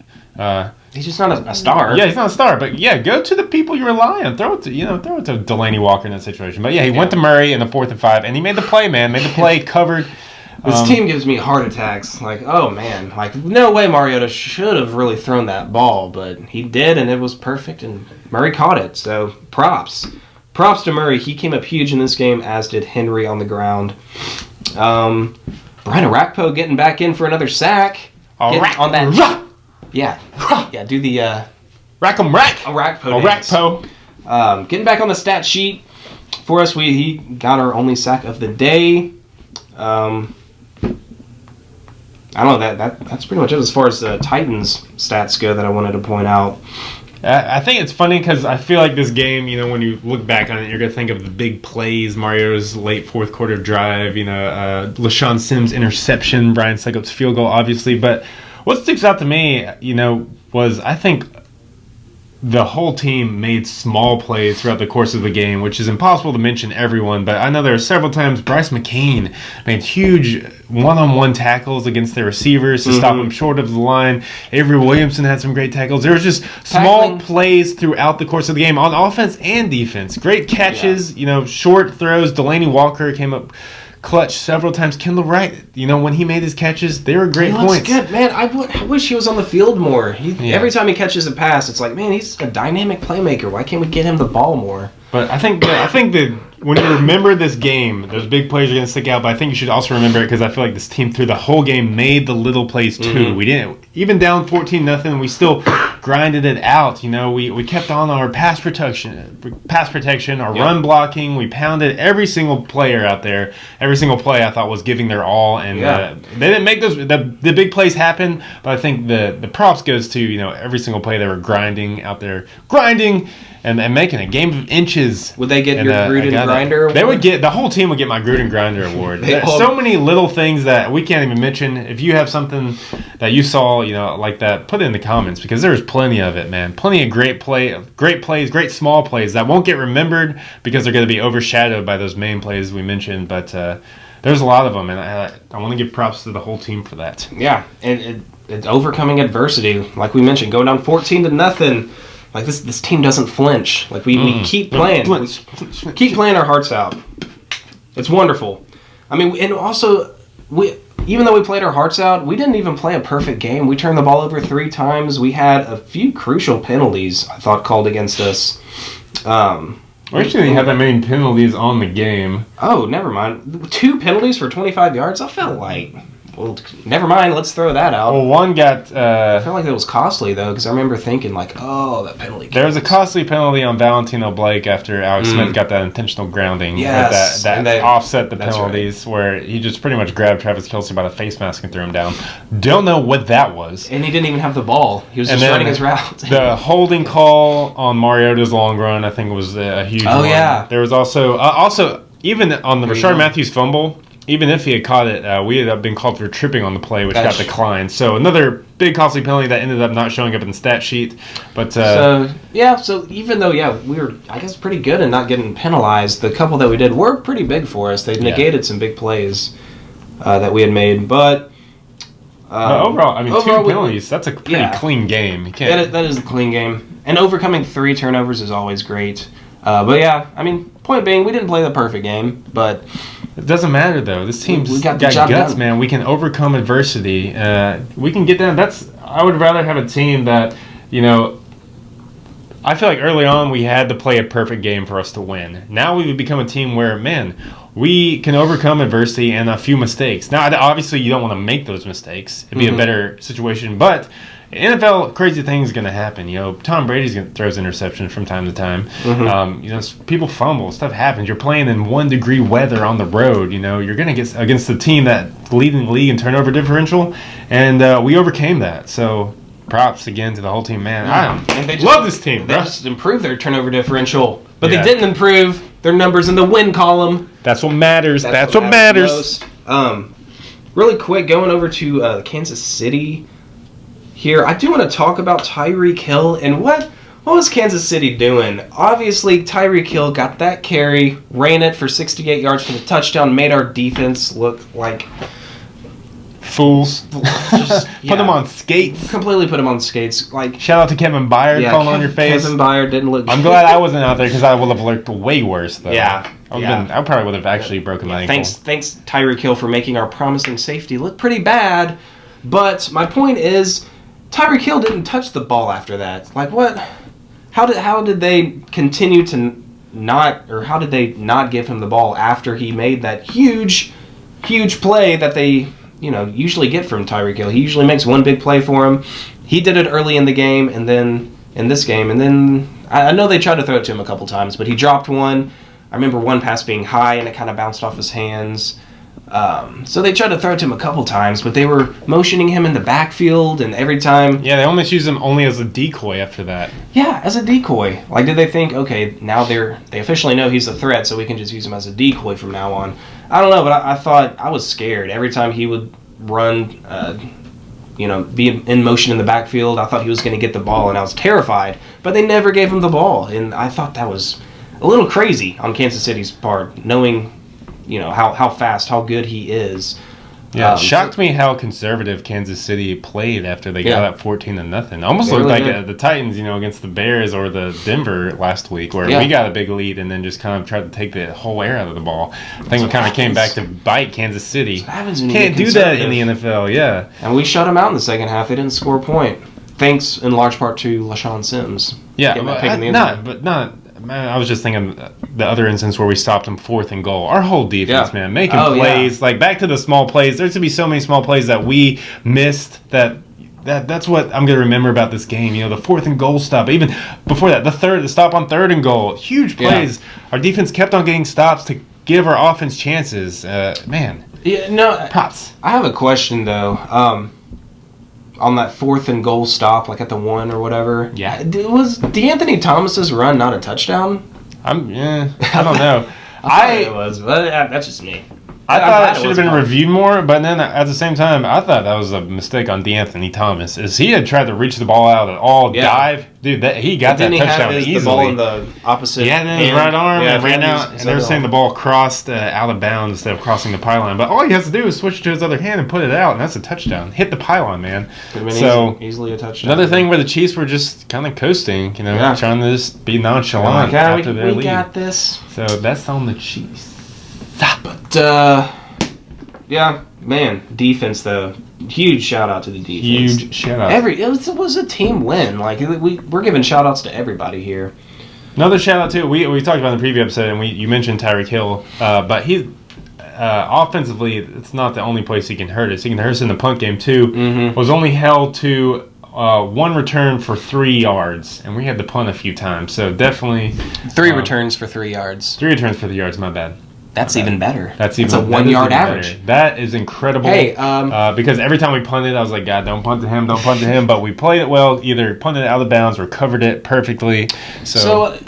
He's just not a star. Yeah, he's not a star, but go to the people you rely on. Throw it to Delaney Walker in that situation. But he went to Murray in the 4th and 5, and he made the play, man. Made the play, covered. This team gives me heart attacks. Like, oh man, like no way Mariota should have really thrown that ball, but he did, and it was perfect, and Murray caught it. So props to Murray. He came up huge in this game, as did Henry on the ground. Brian Arakpo getting back in for another sack. On that. Yeah. Do the Rack 'em rack. Arakpo. Arakpo. Getting back on the stat sheet for us, he got our only sack of the day. I don't know, that's pretty much it as far as the Titans stats go that I wanted to point out. I think it's funny because I feel like this game, when you look back on it, you're going to think of the big plays, Mariota's late fourth quarter drive, LeShaun Sims' interception, Brian Succop's field goal, obviously. But what sticks out to me, was I think the whole team made small plays throughout the course of the game, which is impossible to mention everyone, but I know there are several times Bryce McCain made huge one-on-one tackles against their receivers to stop them short of the line. Avery Williamson had some great tackles. There was just small plays throughout the course of the game on offense and defense. Great catches, short throws. Delaney Walker came up clutch several times. Kendall Wright, when he made his catches, they were great points. Good, man. I wish he was on the field more. Every time he catches a pass, it's like, man, he's a dynamic playmaker. Why can't we get him the ball more? But I think that when you remember this game, those big plays are going to stick out. But I think you should also remember it because I feel like this team through the whole game made the little plays too. We didn't even down 14-0. We still grinded it out. We kept on our pass protection, our run blocking. We pounded every single player out there. Every single play I thought was giving their all, and they didn't make those. The big plays happen, but I think the props goes to every single play they were grinding out there, and making a game of inches. Would they get your Gruden Grinder award? They would get, the whole team would get my Gruden Grinder award. So many little things that we can't even mention. If you have something that you saw, like that, put it in the comments because there's plenty of it, man. Plenty of great plays, great small plays that won't get remembered because they're going to be overshadowed by those main plays we mentioned. But there's a lot of them, and I want to give props to the whole team for that. Yeah, and it's overcoming adversity, like we mentioned, going down 14-0. Like this team doesn't flinch. Like we keep playing. We keep playing our hearts out. It's wonderful. I mean, and also even though we played our hearts out, we didn't even play a perfect game. We turned the ball over 3 times. We had a few crucial penalties, I thought, called against us. We actually didn't have that many penalties on the game. Oh, never mind. 2 penalties for 25 yards? I felt like... Well, never mind. Let's throw that out. Well, one got... I felt like it was costly, though, because I remember thinking, that penalty... There was a costly penalty on Valentino Blake after Alex Smith got that intentional grounding. Yes. That offset the penalties, where he just pretty much grabbed Travis Kelce by the face mask and threw him down. Don't know what that was. And he didn't even have the ball. He was just running his route. The holding call on Mariota's long run, I think, was a huge one. Yeah. There was also even on the Rashard Matthews fumble... Even if he had caught it, we had been called for tripping on the play, which got declined. So another big costly penalty that ended up not showing up in the stat sheet. But so even though we were, I guess, pretty good in not getting penalized, the couple that we did were pretty big for us. They negated some big plays that we had made, but overall, I mean, 2 penalties. That's a pretty clean game. You can't. That is a clean game, and overcoming 3 turnovers is always great. I mean, point being, we didn't play the perfect game, but. It doesn't matter though. This team's we got guts, done. Man. We can overcome adversity. We can get down. I would rather have a team that, I feel like early on we had to play a perfect game for us to win. Now we would become a team where, man, we can overcome adversity and a few mistakes. Now, obviously, you don't want to make those mistakes. It'd be a better situation, but. NFL, crazy things going to happen. Tom Brady's throws interceptions from time to time. People fumble. Stuff happens. You're playing in 1-degree weather on the road. You're going to get against the team that's leading the league in turnover differential, and we overcame that. So props again to the whole team, man. I love this team. They just improved their turnover differential, but they didn't improve their numbers in the win column. That's what matters. That's what matters. Really quick, going over to Kansas City. Here, I do want to talk about Tyreek Hill and what was Kansas City doing? Obviously, Tyreek Hill got that carry, ran it for 68 yards for the touchdown, made our defense look like fools. Put them on skates. Completely put them on skates. Like shout out to Kevin Byard falling on your face. Kevin Byard didn't look. I'm glad I wasn't out there because I would have looked way worse though. Yeah. I probably would have actually broken my ankle. Thanks Tyreek Hill for making our promising safety look pretty bad. But my point is, Tyreek Hill didn't touch the ball after that. Like what? How did they continue to not, or how did they not give him the ball after he made that huge play that they usually get from Tyreek Hill? He usually makes one big play for him. He did it early in the game, and then in this game, and then I know they tried to throw it to him a couple times, but he dropped one. I remember one pass being high and it kind of bounced off his hands. So they tried to throw it to him a couple times, but they were motioning him in the backfield, and every time... Yeah, they almost used him only as a decoy after that. Yeah, as a decoy. Like, did they think, okay, now they officially know he's a threat, so we can just use him as a decoy from now on? I don't know, but I thought I was scared. Every time he would run, be in motion in the backfield, I thought he was going to get the ball, and I was terrified. But they never gave him the ball, and I thought that was a little crazy on Kansas City's part, knowing, how fast, how good he is. Yeah, it shocked me how conservative Kansas City played after they got up 14-0. Almost They looked really like did. the Titans, against the Bears or the Denver last week, where we got a big lead and then just kind of tried to take the whole air out of the ball. I think it kind of came back to bite Kansas City. What happens when you Can't get do that in the conservative? NFL, yeah. And we shut him out in the second half. They didn't score a point. Thanks in large part to LeShaun Sims. Yeah, Getting that pick in the end zone. Man, I was just thinking the other instance where we stopped him 4th and goal. Our whole defense, man, making Oh, plays. Like, back to the small plays. There's going to be so many small plays that we missed that's what I'm going to remember about this game. The 4th and goal stop. Even before that, the stop on 3rd and goal. Huge plays. Yeah. Our defense kept on getting stops to give our offense chances. Man. Yeah, no. Props. I have a question, though. On that 4th and goal stop, like at the 1 or whatever. Yeah. Was DeAnthony Thomas's run not a touchdown? I don't know. I thought it was, but that's just me. I thought it should have been reviewed more, but then at the same time, I thought that was a mistake on DeAnthony Thomas. As he had tried to reach the ball out at all, dive, dude, he got that touchdown easily. The ball in the opposite then his right arm and ran out, and they were saying the ball crossed out of bounds instead of crossing the pylon. But all he has to do is switch to his other hand and put it out, and that's a touchdown. Hit the pylon, man. Could have been easily a touchdown. Another thing where the Chiefs were just kind of coasting, trying to just be nonchalant after their lead. We got this. So that's on the Chiefs. But, yeah, man, defense, though. Huge shout-out to the defense. Huge shout-out. It was a team win. Like, we're giving shout-outs to everybody here. Another shout-out, too. We talked about in the preview episode, and you mentioned Tyreek Hill, but he's offensively, it's not the only place he can hurt us. He can hurt us in the punt game, too. Mm-hmm. Was only held to one return for 3 yards, and we had to punt a few times. So definitely... 3 returns for 3 yards. 3 returns for 3 yards, my bad. That's even better. That's a 1 yard average. Better. That is incredible. Hey, because every time we punted, I was like, God, don't punt to him. But we played it well, either punted it out of bounds or covered it perfectly. So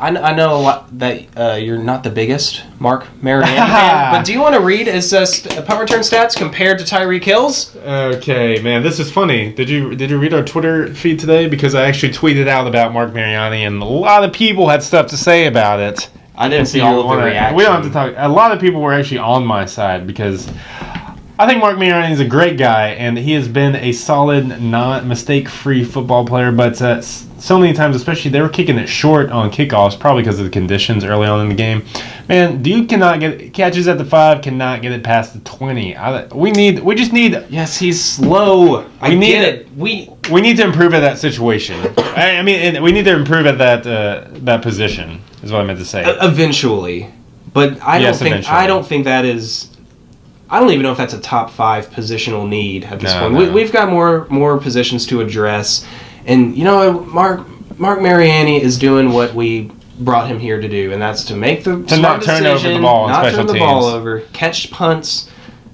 I know a lot that you're not the biggest Mark Mariota fan, but do you want to read his punt return stats compared to Tyreek Hill's? Okay, man, this is funny. Did you read our Twitter feed today? Because I actually tweeted out about Mark Mariota, and a lot of people had stuff to say about it. I didn't see all of the reaction. We don't have to talk. A lot of people were actually on my side because I think Mark Mariota is a great guy, and he has been a solid, not mistake-free football player. But so many times, especially they were kicking it short on kickoffs, probably because of the conditions early on in the game. Man, dude cannot get catches at the 5, cannot get it past the 20. We just need. Yes, he's slow. We need to improve at that situation. I mean, we need to improve at that position. Is what I meant to say. Eventually, but I don't think that is. I don't even know if that's a top 5 positional need at this point. No. We've got more positions to address, and Mark Mariani is doing what we brought him here to do, and that's to make the smart decision, turn over the ball on special turn the teams. ball over, catch punts,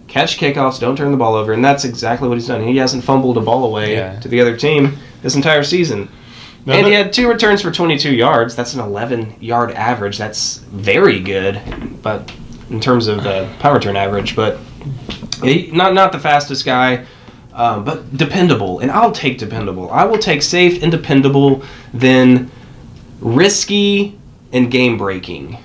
catch kickoffs, don't turn the ball over, and that's exactly what he's done. He hasn't fumbled a ball away to the other team this entire season. And he had 2 returns for 22 yards. That's an 11-yard average. That's very good, but in terms of power return average. But not the fastest guy, but dependable. And I'll take dependable. I will take safe and dependable than risky and game-breaking,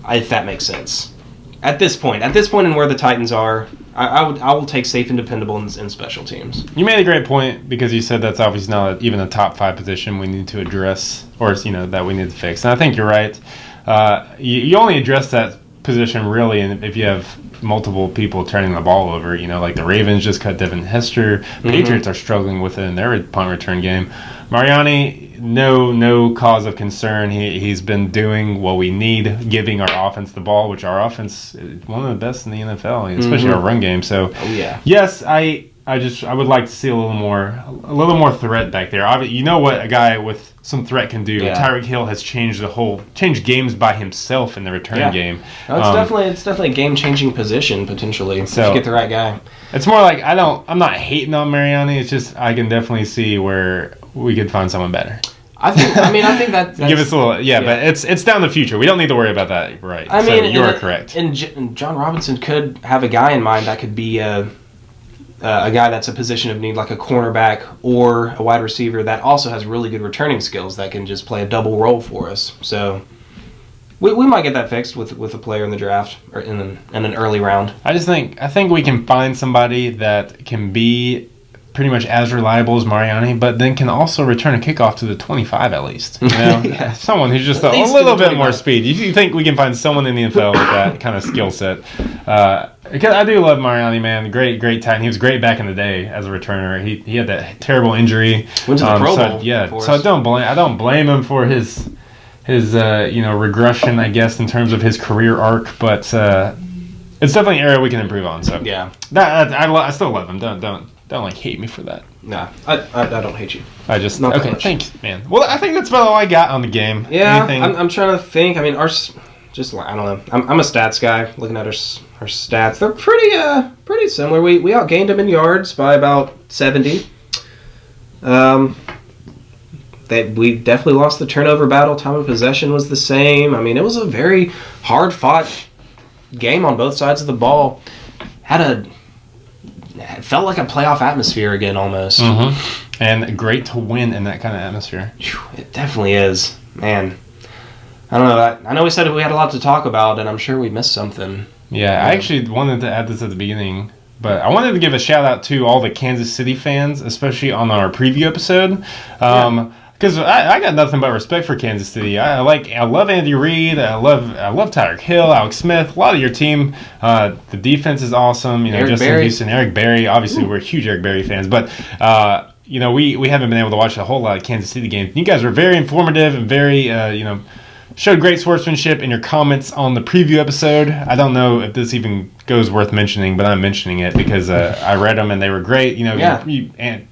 if that makes sense. At this point in where the Titans are, I will take safe and dependable in special teams. You made a great point because you said that's obviously not even a top 5 position we need to address, or that we need to fix. And I think you're right. You only address that position really if you have multiple people turning the ball over. Like the Ravens just cut Devin Hester. Mm-hmm. Patriots are struggling with it in their punt return game. Mariani, no cause of concern. He's been doing what we need, giving our offense the ball, which our offense is one of the best in the NFL, especially our run game. So, yes, I would like to see a little more threat back there. You know what a guy with some threat can do. Yeah. Tyreek Hill has changed games by himself in the return game. No, it's definitely a game-changing position potentially if you get the right guy. It's more like I'm not hating on Mariota. It's just I can definitely see where we could find someone better. I think that's give us a little, but it's down the future. We don't need to worry about that, right? I mean, you are correct. And John Robinson could have a guy in mind that could be a guy that's a position of need, like a cornerback or a wide receiver that also has really good returning skills that can just play a double role for us. So we might get that fixed with a player in the draft or in an early round. I think we can find somebody that can be pretty much as reliable as Mariota, but then can also return a kickoff to the 25 at least. You know? Someone who's just a little bit more speed. You think we can find someone in the NFL with that kind of skill set? Because I do love Mariota, man. Great Titan. He was great back in the day as a returner. He had that terrible injury. Went to the Pro Bowl. So I don't blame him for his regression, I guess, in terms of his career arc, but it's definitely an area we can improve on. So yeah, I still love him. Don't like hate me for that. Nah, I don't hate you. I just Not okay. Thanks, man. Well, I think that's about all I got on the game. Yeah, I'm trying to think. I mean, I don't know. I'm a stats guy. Looking at our stats, they're pretty similar. We outgained them in yards by about 70. We definitely lost the turnover battle. Time of possession was the same. I mean, it was a very hard fought game on both sides of the ball. It felt like a playoff atmosphere again, almost. Mm-hmm. And great to win in that kind of atmosphere. It definitely is, man. I don't know. I know we said we had a lot to talk about, and I'm sure we missed something. Yeah, I actually wanted to add this at the beginning, but I wanted to give a shout out to all the Kansas City fans, especially on our preview episode. Because I got nothing but respect for Kansas City. I love Andy Reid. I love Tyreek Hill, Alex Smith. A lot of your team. The defense is awesome. Justin Houston, Eric Berry. Obviously, we're huge Eric Berry fans, but we haven't been able to watch a whole lot of Kansas City games. You guys were very informative and very showed great sportsmanship in your comments on the preview episode. I don't know if this even goes worth mentioning, but I'm mentioning it because I read them and they were great.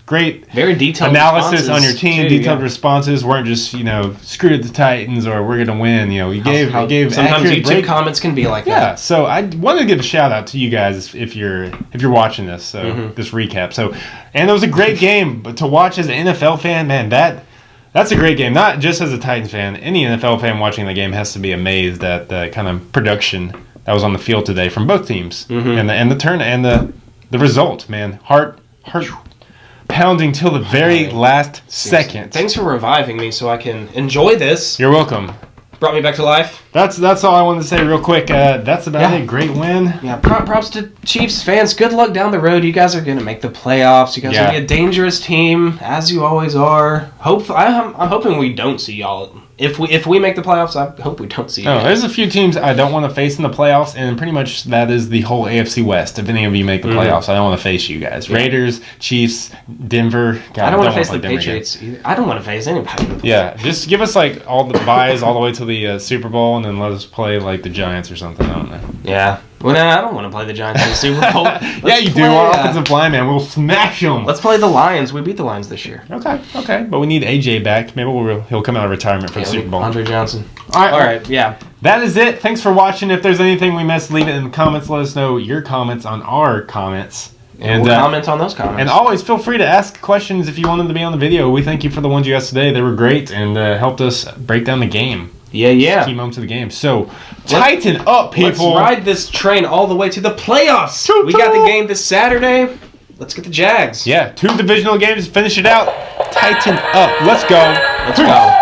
Great, very detailed analysis on your team. Too, detailed responses weren't just screw the Titans or we're gonna win. You gave sometimes YouTube comments can be like that. Yeah, so I wanted to give a shout out to you guys if you're watching this. So this recap. And it was a great game, but to watch as an NFL fan, man, that's a great game. Not just as a Titans fan. Any NFL fan watching the game has to be amazed at the kind of production that was on the field today from both teams, and the turn and the result. Man, heart pounding till the very last second. Thanks for reviving me so I can enjoy this. You're welcome. Brought me back to life. That's all I wanted to say real quick. That's about it. Great win. Yeah, props to Chiefs fans. Good luck down the road. You guys are going to make the playoffs. You guys are going to be a dangerous team, as you always are. I'm hoping we don't see y'all. If we make the playoffs, I hope we don't see you. There's a few teams I don't want to face in the playoffs, and pretty much that is the whole AFC West. If any of you make the playoffs, I don't want to face you guys. Yeah. Raiders, Chiefs, Denver. God, I don't want to face the Patriots either. I don't want to face anybody. Yeah, just give us all the buys all the way to the Super Bowl, and then let us play the Giants or something. I don't know. Yeah. Well, no, I don't want to play the Giants in the Super Bowl. Yeah, you do. Our offensive line, man. We'll smash them. Let's play the Lions. We beat the Lions this year. Okay. But we need AJ back. Maybe he'll come out of retirement for the Super Bowl. Andre Johnson. All right. Yeah. That is it. Thanks for watching. If there's anything we missed, leave it in the comments. Let us know your comments on our comments. And we'll comment on those comments. And always feel free to ask questions if you want them to be on the video. We thank you for the ones you asked today. They were great and helped us break down the game. Yeah. Key moments of the game. So, tighten up, people. Let's ride this train all the way to the playoffs. We got the game this Saturday. Let's get the Jags. Yeah, 2 divisional games. Finish it out. Tighten up. Let's go. Let's go.